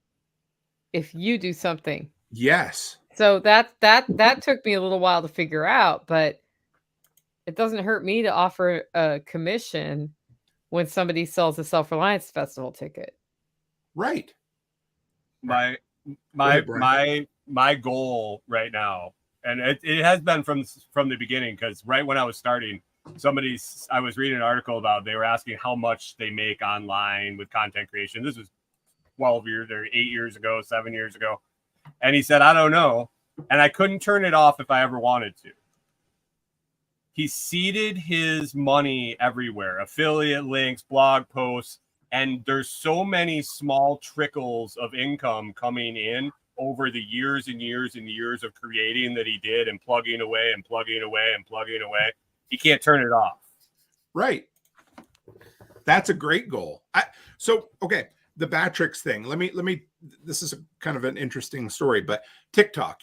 if you do something. Yes. So that took me a little while to figure out, but it doesn't hurt me to offer a commission when somebody sells a Self-Reliance Festival ticket. Right. My goal right now, and it has been from the beginning, because right when I was starting, I was reading an article about, they were asking how much they make online with content creation. This was 12 years or 8 years ago, 7 years ago. And he said, I don't know. And I couldn't turn it off if I ever wanted to. He seeded his money everywhere, affiliate links, blog posts, and there's so many small trickles of income coming in over the years and years and years of creating that he did, and plugging away and plugging away and plugging away. He can't turn it off. Right. That's a great goal. Okay, the Batrix thing. Let me. This is kind of an interesting story, but TikTok.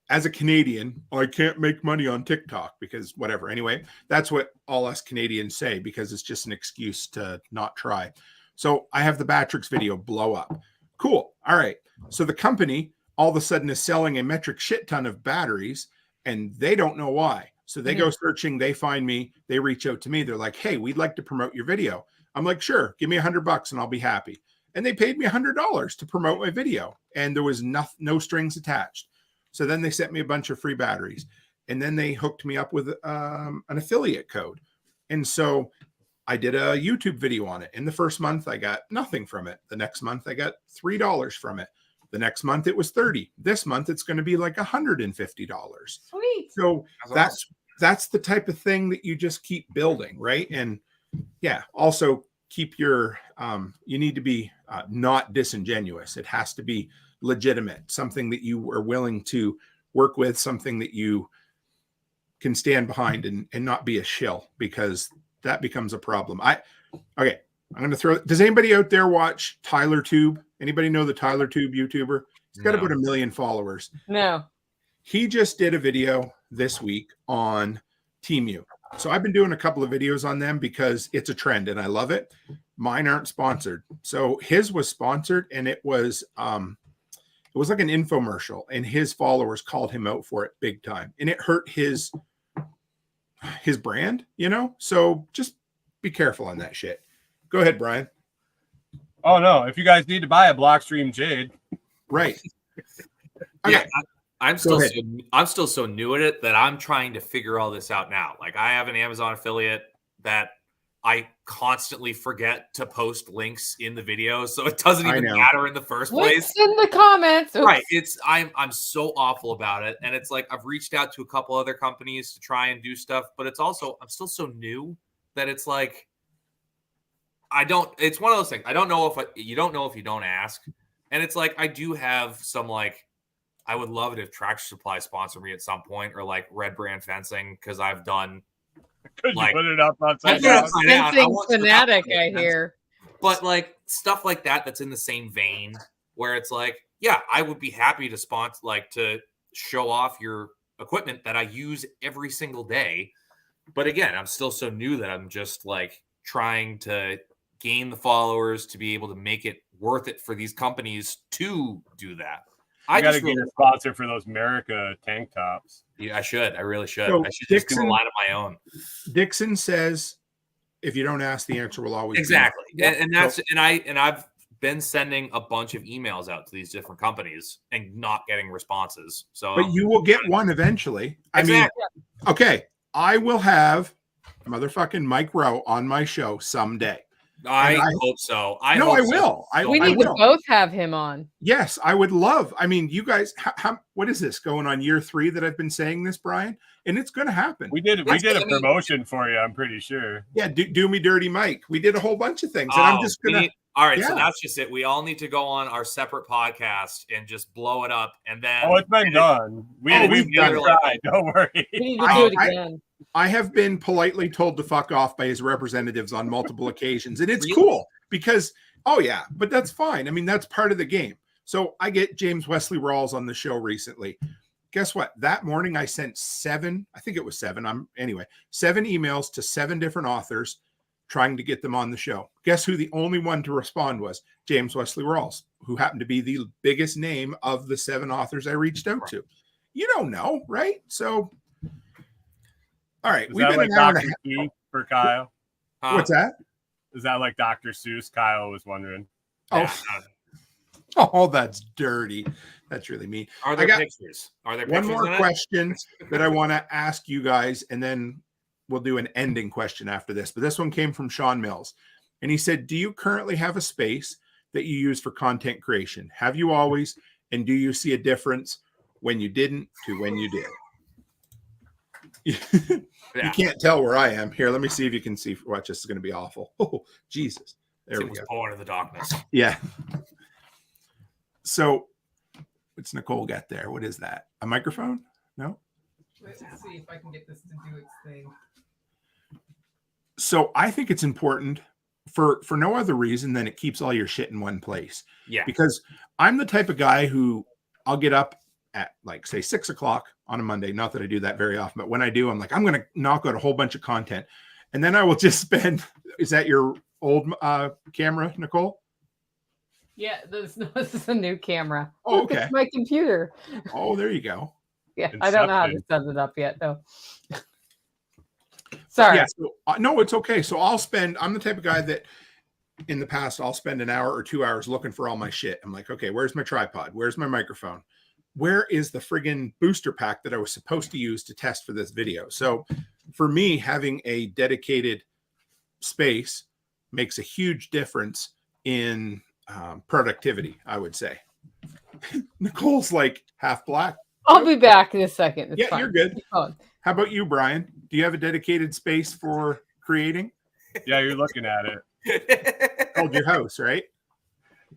As a Canadian, I can't make money on TikTok because whatever. Anyway, that's what all us Canadians say because it's just an excuse to not try. So I have the Batrix video blow up. Cool. All right. So the company all of a sudden is selling a metric shit ton of batteries, and they don't know why. So they go searching, they find me, they reach out to me. They're like, hey, we'd like to promote your video. I'm like, sure, give me $100 and I'll be happy. And they paid me $100 to promote my video, and there was no strings attached. So then they sent me a bunch of free batteries, and then they hooked me up with an affiliate code. And so I did a YouTube video on it. In the first month, I got nothing from it. The next month, I got $3 from it. The next month, it was $30. This month, it's going to be like $150. Sweet. So that's the type of thing that you just keep building, right? And yeah, also keep your, you need to be not disingenuous. It has to be legitimate, something that you are willing to work with, something that you can stand behind and not be a shill, because that becomes a problem. I'm going to throw, does anybody out there watch Tyler Tube? Anybody know the Tyler Tube YouTuber? He's got about 1 million followers. No. He just did a video this week on Temu. So I've been doing a couple of videos on them because it's a trend and I love it. Mine aren't sponsored. So his was sponsored, and it was like an infomercial, and his followers called him out for it big time, and it hurt his brand, So just be careful on that shit. Go ahead, Brian. Oh no, if you guys need to buy a Blockstream Jade. Right. Yeah, I'm still so new at it that I'm trying to figure all this out now. Like, I have an Amazon affiliate that I constantly forget to post links in the video, so it doesn't even matter in the first place. Links in the comments. Oops. Right. I'm so awful about it. And it's like, I've reached out to a couple other companies to try and do stuff, but it's also, I'm still so new that it's like, it's one of those things. I don't know if you don't know if you don't ask. And it's like, I do have some, like, I would love it if Tractor Supply sponsored me at some point, or like Red Brand Fencing, because I've done. Could you put it up on fencing fanatic, I hear. But like stuff like that, that's in the same vein, where it's like, yeah, I would be happy to sponsor, like, to show off your equipment that I use every single day. But again, I'm still so new that I'm just like trying to gain the followers to be able to make it worth it for these companies to do that. I got to get a sponsor for those America tank tops. Yeah, I should. I really should. So I should just do a line of my own. Dixon says, if you don't ask, the answer will always exactly. be And I've been sending a bunch of emails out to these different companies and not getting responses. So, but you will get one eventually. Exactly. I mean, okay, I will have motherfucking Mike Rowe on my show someday. I hope so. I will. We need to both have him on. Yes, I would love. I mean, you guys, what is this, going on year 3 that I've been saying this, Brian? And it's going to happen. We did a promotion for you, I'm pretty sure. Yeah, do me dirty, Mike. We did a whole bunch of things, and I'm just gonna. All right, so that's just it. We all need to go on our separate podcast and just blow it up, and then. Oh, it's been done. We've done it. Don't worry. We need to do it again. I have been politely told to fuck off by his representatives on multiple occasions, and it's cool because, but that's fine. I mean, that's part of the game. So I get James Wesley Rawls on the show recently. Guess what? That morning I sent 7 emails to 7 different authors trying to get them on the show. Guess who the only one to respond was? James Wesley Rawls, who happened to be the biggest name of the 7 authors I reached out to. You don't know, right? So, all right. We've been like Dr. Seuss for Kyle. What's that? Is that like Dr. Seuss? Kyle was wondering. Oh, that's dirty. That's really mean. Are there pictures? Are there pictures? One more question that I want to ask you guys, and then we'll do an ending question after this, but this one came from Sean Mills. And he said, do you currently have a space that you use for content creation? Have you always? And do you see a difference when you didn't to when you did? You can't tell where I am. Here, let me see if you can see. Watch, this is going to be awful. Oh, Jesus. There we go. Born in the darkness. Yeah. So what's Nicole got there? What is that? A microphone? No? Let's see if I can get this to do its thing. So I think it's important for no other reason than it keeps all your shit in one place. Yeah. Because I'm the type of guy who I'll get up at like say 6 o'clock on a Monday. Not that I do that very often, but when I do, I'm like, I'm going to knock out a whole bunch of content. And then I will just spend, is that your old camera, Nicole? Yeah, this is a new camera. Oh, Look, okay. it's my computer. Oh, there you go. Yeah, I don't know how to set it up yet, though. Sorry. Yeah, so, no, it's okay. So I'm the type of guy that in the past, I'll spend an hour or 2 hours looking for all my shit. I'm like, okay, where's my tripod? Where's my microphone? Where is the friggin' booster pack that I was supposed to use to test for this video? So for me, having a dedicated space makes a huge difference in productivity, I would say. Nicole's like half black. I'll be back in a second. It's yeah, fine. You're good. How about you, Brian? Do you have a dedicated space for creating? Yeah, you're looking at it. Called your house, right?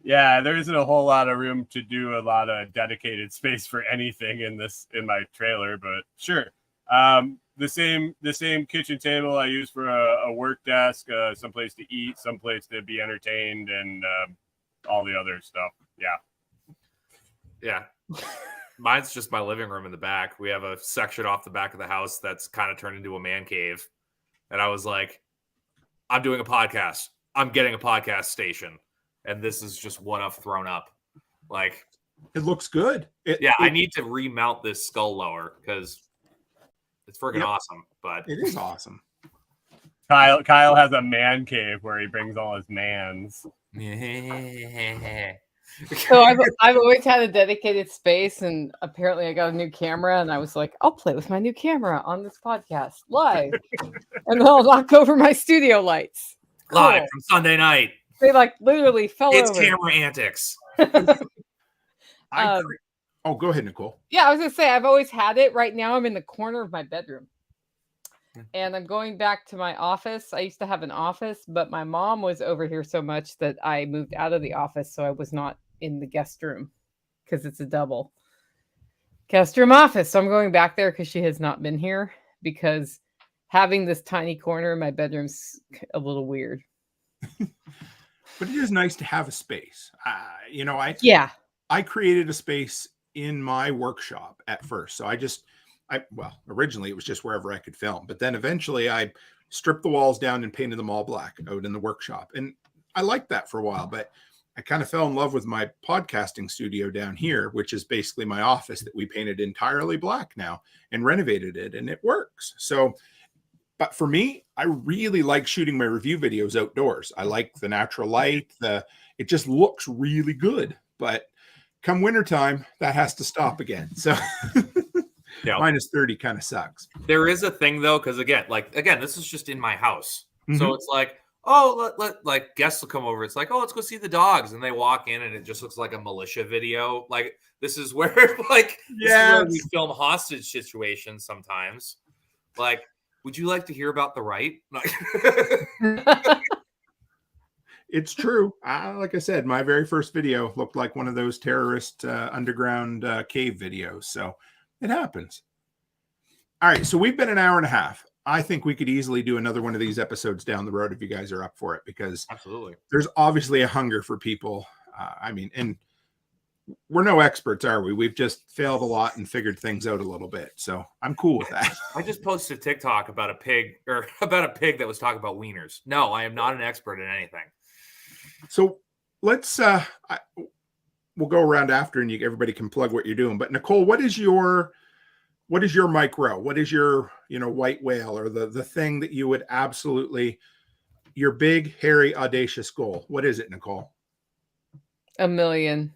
Yeah, there isn't a whole lot of room to do a lot of dedicated space for anything in my trailer, but sure. The same kitchen table I use for a work desk, someplace to eat, someplace to be entertained, and all the other stuff. Yeah. Mine's just my living room in the back. We have a section off the back of the house that's kind of turned into a man cave. And I was like, I'm doing a podcast. I'm getting a podcast station. And this is just what I've thrown up. Like, it looks good. I need to remount this skull lower because it's freaking awesome. But it is awesome. Kyle has a man cave where he brings all his mans. So I've always had a dedicated space, and apparently I got a new camera, and I was like, I'll play with my new camera on this podcast live, and then I'll knock over my studio lights live from Sunday night. They like literally fell over. It's camera antics. Go ahead, Nicole. Yeah, I was gonna say I've always had it. Right now, I'm in the corner of my bedroom. And I'm going back to my office. I used to have an office, but my mom was over here so much that I moved out of the office. So I was not in the guest room because it's a double guest room office. So I'm going back there because she has not been here, because having this tiny corner in my bedroom's a little weird. But it is nice to have a space. I created a space in my workshop at first. So originally it was just wherever I could film, but then eventually I stripped the walls down and painted them all black out in the workshop. And I liked that for a while, but I kind of fell in love with my podcasting studio down here, which is basically my office that we painted entirely black now and renovated it, and it works. So, but for me, I really like shooting my review videos outdoors. I like the natural light. It just looks really good, but come wintertime, that has to stop again. So yeah. Minus 30 kind of sucks. There is a thing though, because again, this is just in my house. Mm-hmm. So it's like, oh, let guests will come over. It's like, oh, let's go see the dogs. And they walk in and it just looks like a militia video. Like, this is where this is where we film hostage situations sometimes. Like, would you like to hear about the right? It's true. Like I said, my very first video looked like one of those terrorist underground cave videos. So it happens. All right. So we've been an hour and a half. I think we could easily do another one of these episodes down the road if you guys are up for it, because absolutely, there's obviously a hunger for people. And we're no experts, are we? We've just failed a lot and figured things out a little bit. So I'm cool with that. I just posted a TikTok about a pig that was talking about wieners. No, I am not an expert in anything. So let's we'll go around after, and everybody can plug what you're doing. But Nicole, what is your micro? What is your white whale, or the thing that you would absolutely, your big, hairy, audacious goal? What is it, Nicole? 1 million.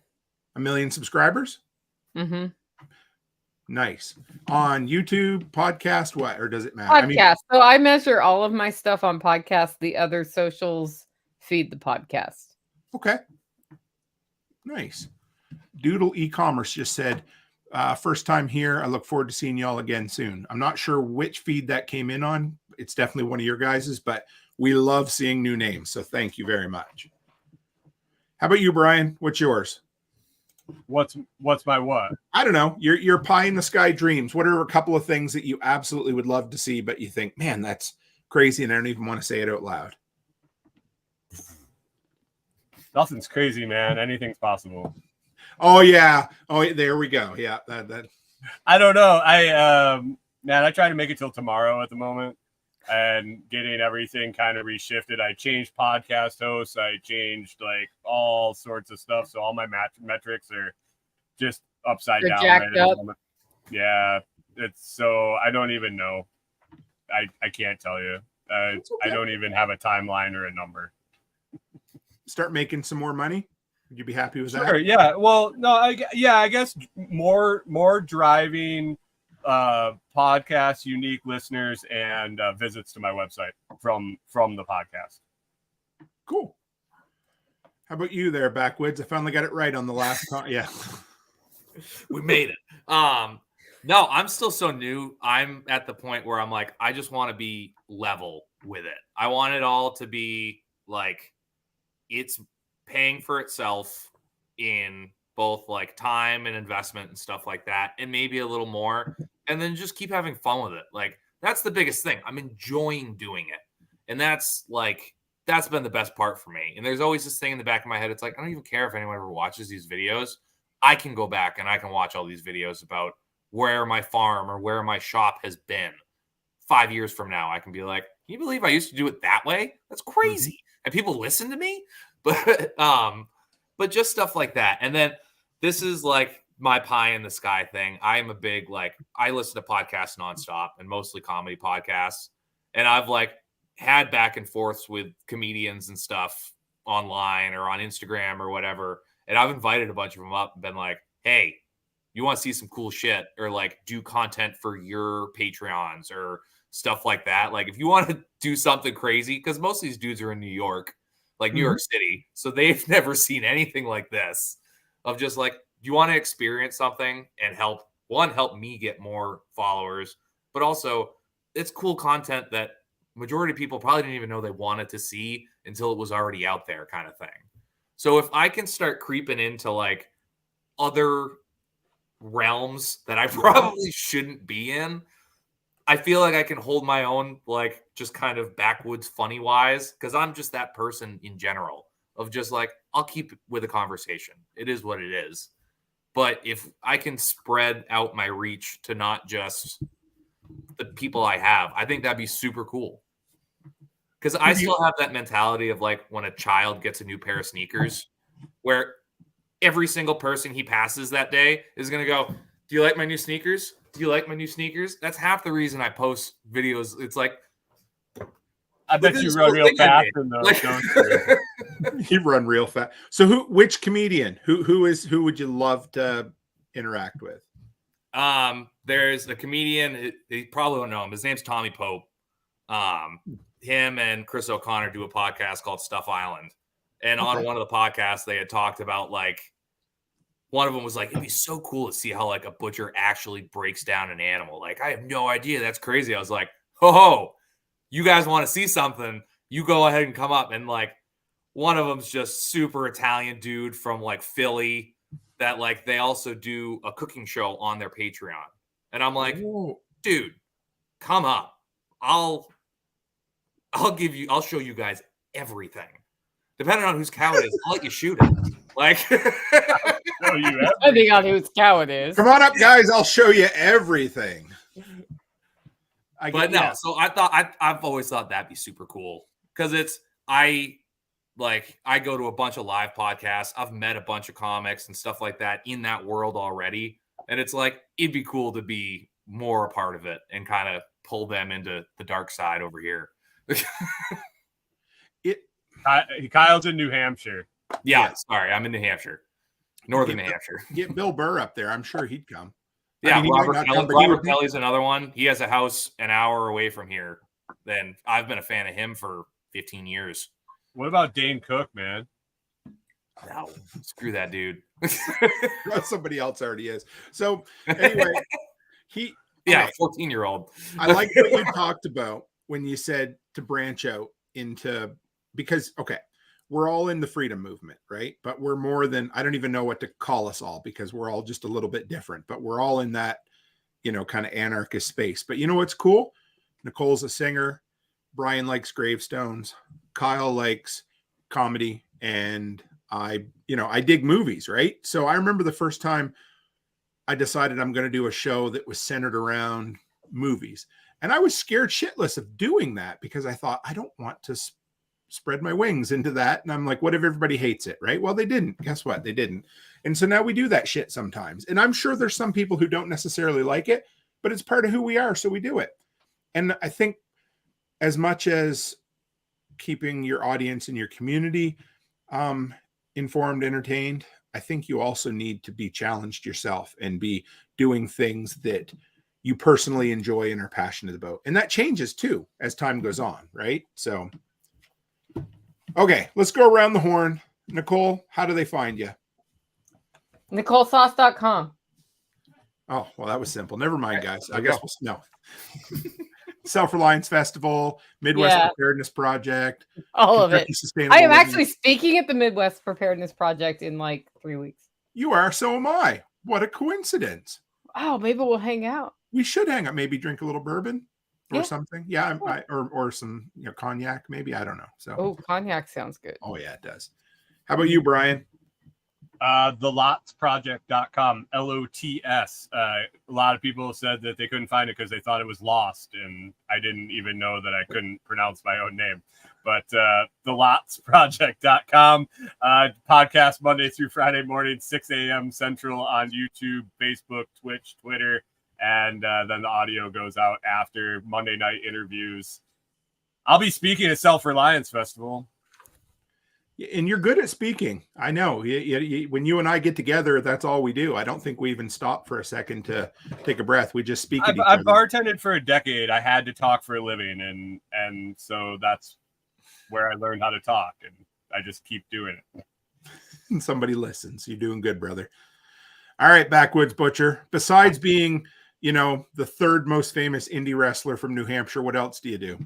1 million subscribers? Mm-hmm. Nice. On YouTube, podcast, what? Or does it matter? Podcast. So I measure all of my stuff on podcast. The other socials feed the podcast. Okay. Nice. Doodle e-commerce just said, first time here. I look forward to seeing y'all again soon. I'm not sure which feed that came in on. It's definitely one of your guys's, but we love seeing new names. So thank you very much. How about you, Brian? What's yours? What's my what? I don't know. Your pie in the sky dreams. What are a couple of things that you absolutely would love to see, but you think, man, that's crazy, and I don't even want to say it out loud? Nothing's crazy, man. Anything's possible. Oh yeah. Oh, there we go. Yeah. That. I don't know. I try to make it till tomorrow at the moment, and getting everything kind of reshifted. I changed podcast hosts. I changed like all sorts of stuff. So all my metrics are just upside down right at the moment. Yeah. It's so I don't even know. I can't tell you. Okay. I don't even have a timeline or a number. Start making some more money. Would you be happy with that? Sure. Yeah. Well, no. I guess more driving podcasts, unique listeners, and visits to my website from the podcast. Cool. How about you there, Backwoods? I finally got it right on the last time. Yeah. We made it. No, I'm still so new. I'm at the point where I'm like, I just want to be level with it. I want it all to be like it's paying for itself in both like time and investment and stuff like that, and maybe a little more, and then just keep having fun with it. Like that's the biggest thing. I'm enjoying doing it, and that's been the best part for me. And there's always this thing in the back of my head. It's like, I don't even care if anyone ever watches these videos. I can go back and I can watch all these videos about where my farm or where my shop has been 5 years from now. I can be like, can you believe I used to do it that way? That's crazy. And people listen to me. But just stuff like that. And then this is like my pie in the sky thing. I'm a big, like, I listen to podcasts nonstop and mostly comedy podcasts. And I've like had back and forths with comedians and stuff online or on Instagram or whatever. And I've invited a bunch of them up and been like, hey, you want to see some cool shit or like do content for your Patreons or stuff like that. Like if you want to do something crazy, because most of these dudes are in New York, like New York City. So they've never seen anything like this of just like, do you want to experience something and help me get more followers, but also it's cool content that majority of people probably didn't even know they wanted to see until it was already out there kind of thing. So if I can start creeping into like other realms that I probably shouldn't be in, I feel like I can hold my own, like just kind of backwoods funny wise, because I'm just that person in general of just like, I'll keep with a conversation. It is what it is. But if I can spread out my reach to not just the people I have, I think that'd be super cool. Because I still have that mentality of like when a child gets a new pair of sneakers, where every single person he passes that day is going to go, do you like my new sneakers? Do you like my new sneakers? That's half the reason I post videos. It's like, I bet you run real fast in those, like, don't you? You run real fast. So which comedian? Who would you love to interact with? There's a comedian, you probably don't know him. His name's Tommy Pope. Him and Chris O'Connor do a podcast called Stuff Island. And on one of the podcasts, they had talked about like, one of them was like, it'd be so cool to see how like a butcher actually breaks down an animal. Like, I have no idea. That's crazy. I was like, ho, you guys want to see something? You go ahead and come up. And like, one of them's just super Italian dude from like Philly that like, they also do a cooking show on their Patreon. And I'm like, dude, come up. I'll show you guys everything. Depending on whose cow it is, I'll let you shoot it. Like, depending on whose cow it is. Come on up, guys. I'll show you everything. So I've always thought that'd be super cool because I go to a bunch of live podcasts. I've met a bunch of comics and stuff like that in that world already. And it's like, it'd be cool to be more a part of it and kind of pull them into the dark side over here. Kyle's in New Hampshire. Yeah, sorry, I'm in New Hampshire, northern New Hampshire. Get Bill Burr up there. I'm sure he'd come. Yeah, I mean, Robert Kelly's another one. He has a house an hour away from here. Then I've been a fan of him for 15 years. What about Dane Cook, man? No, screw that dude. Somebody else already is. So anyway, 14-year-old. I like what you talked about when you said to branch out into, because we're all in the freedom movement, right? But we're more than, I don't even know what to call us all, because we're all just a little bit different, but we're all in that, kind of anarchist space. But you know what's cool? Nicole's a singer. Brian likes gravestones. Kyle likes comedy. And I dig movies, right? So I remember the first time I decided I'm going to do a show that was centered around movies. And I was scared shitless of doing that, because I thought, I don't want to spread my wings into that. And I'm like, what if everybody hates it, right? Well, they didn't. Guess what? They didn't. And so now we do that shit sometimes. And I'm sure there's some people who don't necessarily like it, but it's part of who we are, so we do it. And I think as much as keeping your audience and your community informed, entertained, I think you also need to be challenged yourself and be doing things that you personally enjoy and are passionate about. And that changes too as time goes on, right? So, okay, let's go around the horn. Nicole, how do they find you? NicoleSauce.com. Oh, well, that was simple. Never mind, guys. I guess no. Self-Reliance Festival, Midwest Preparedness Project, all of it. I am actually speaking at the Midwest Preparedness Project in like 3 weeks. You are, so am I. What a coincidence. Oh, maybe we'll hang out. We should hang out. Maybe drink a little bourbon or something. Yeah, or some cognac. Maybe, I don't know. So, cognac sounds good. Oh yeah, it does. How about you, Brian? thelotsproject.com, LOTS. A lot of people said that they couldn't find it because they thought it was lost, and I didn't even know that I couldn't pronounce my own name. But thelotsproject.com, podcast Monday through Friday morning, 6 a.m. Central on YouTube, Facebook, Twitch, Twitter, and then the audio goes out after Monday night interviews. I'll be speaking at Self-Reliance Festival. And you're good at speaking. I know. When you and I get together, that's all we do. I don't think we even stop for a second to take a breath. We just speak. I've bartended for a decade. I had to talk for a living, and so that's where I learned how to talk, and I just keep doing it. And somebody listens. You're doing good, brother. All right, Backwoods Butcher. Besides being, the third most famous indie wrestler from New Hampshire, what else do you do?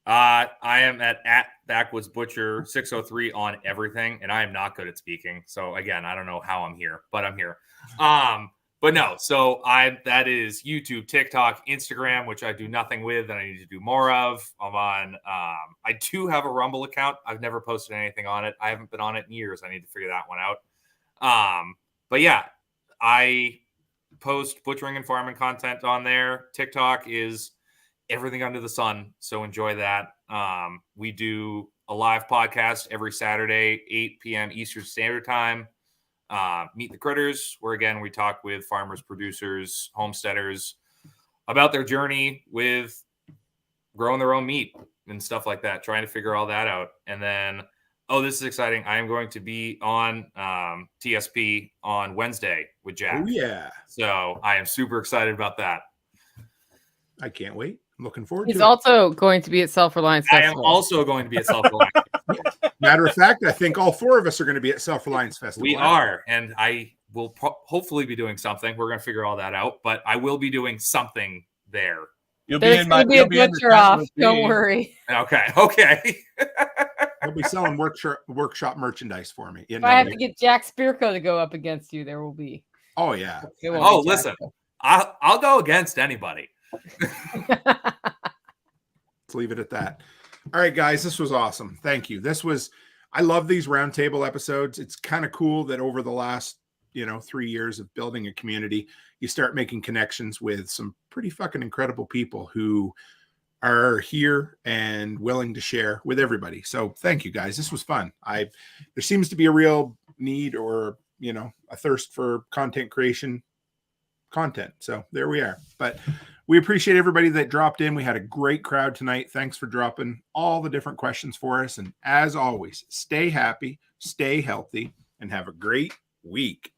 I am at Backwoods Butcher 603 on everything, and I am not good at speaking. So again, I don't know how I'm here, but I'm here. But no, so that is YouTube, TikTok, Instagram, which I do nothing with, and I need to do more of. I'm on. I do have a Rumble account. I've never posted anything on it. I haven't been on it in years. I need to figure that one out. But yeah, I post butchering and farming content on there. TikTok is everything under the sun, so enjoy that. We do a live podcast every Saturday, 8 p.m. Eastern Standard Time. Meet the Critters, where again we talk with farmers, producers, homesteaders about their journey with growing their own meat and stuff like that, trying to figure all that out. And then, this is exciting, I am going to be on TSP on Wednesday with Jack. Oh yeah. So I am super excited about that. I can't wait. I'm looking forward to it. He's also going to be at Self-Reliance Festival. I am also going to be at Self-Reliance Festival. Matter of fact, I think all four of us are going to be at Self-Reliance Festival. We are, and I will hopefully be doing something. We're going to figure all that out, but I will be doing something there. There's going to be a butcher off. Don't worry. Okay. They'll be selling workshop merchandise for me. If I have to get Jack Spirko to go up against you, there will be. Oh, yeah. Listen, I'll go against anybody. Let's leave it at that. All right, guys, this was awesome. Thank you. I love these roundtable episodes. It's kind of cool that over the last 3 years of building a community, you start making connections with some pretty fucking incredible people who are here and willing to share with everybody. So thank you, guys. This was fun. There seems to be a real need or a thirst for content creation content. So there we are. But we appreciate everybody that dropped in. We had a great crowd tonight. Thanks for dropping all the different questions for us. And as always, stay happy, stay healthy, and have a great week.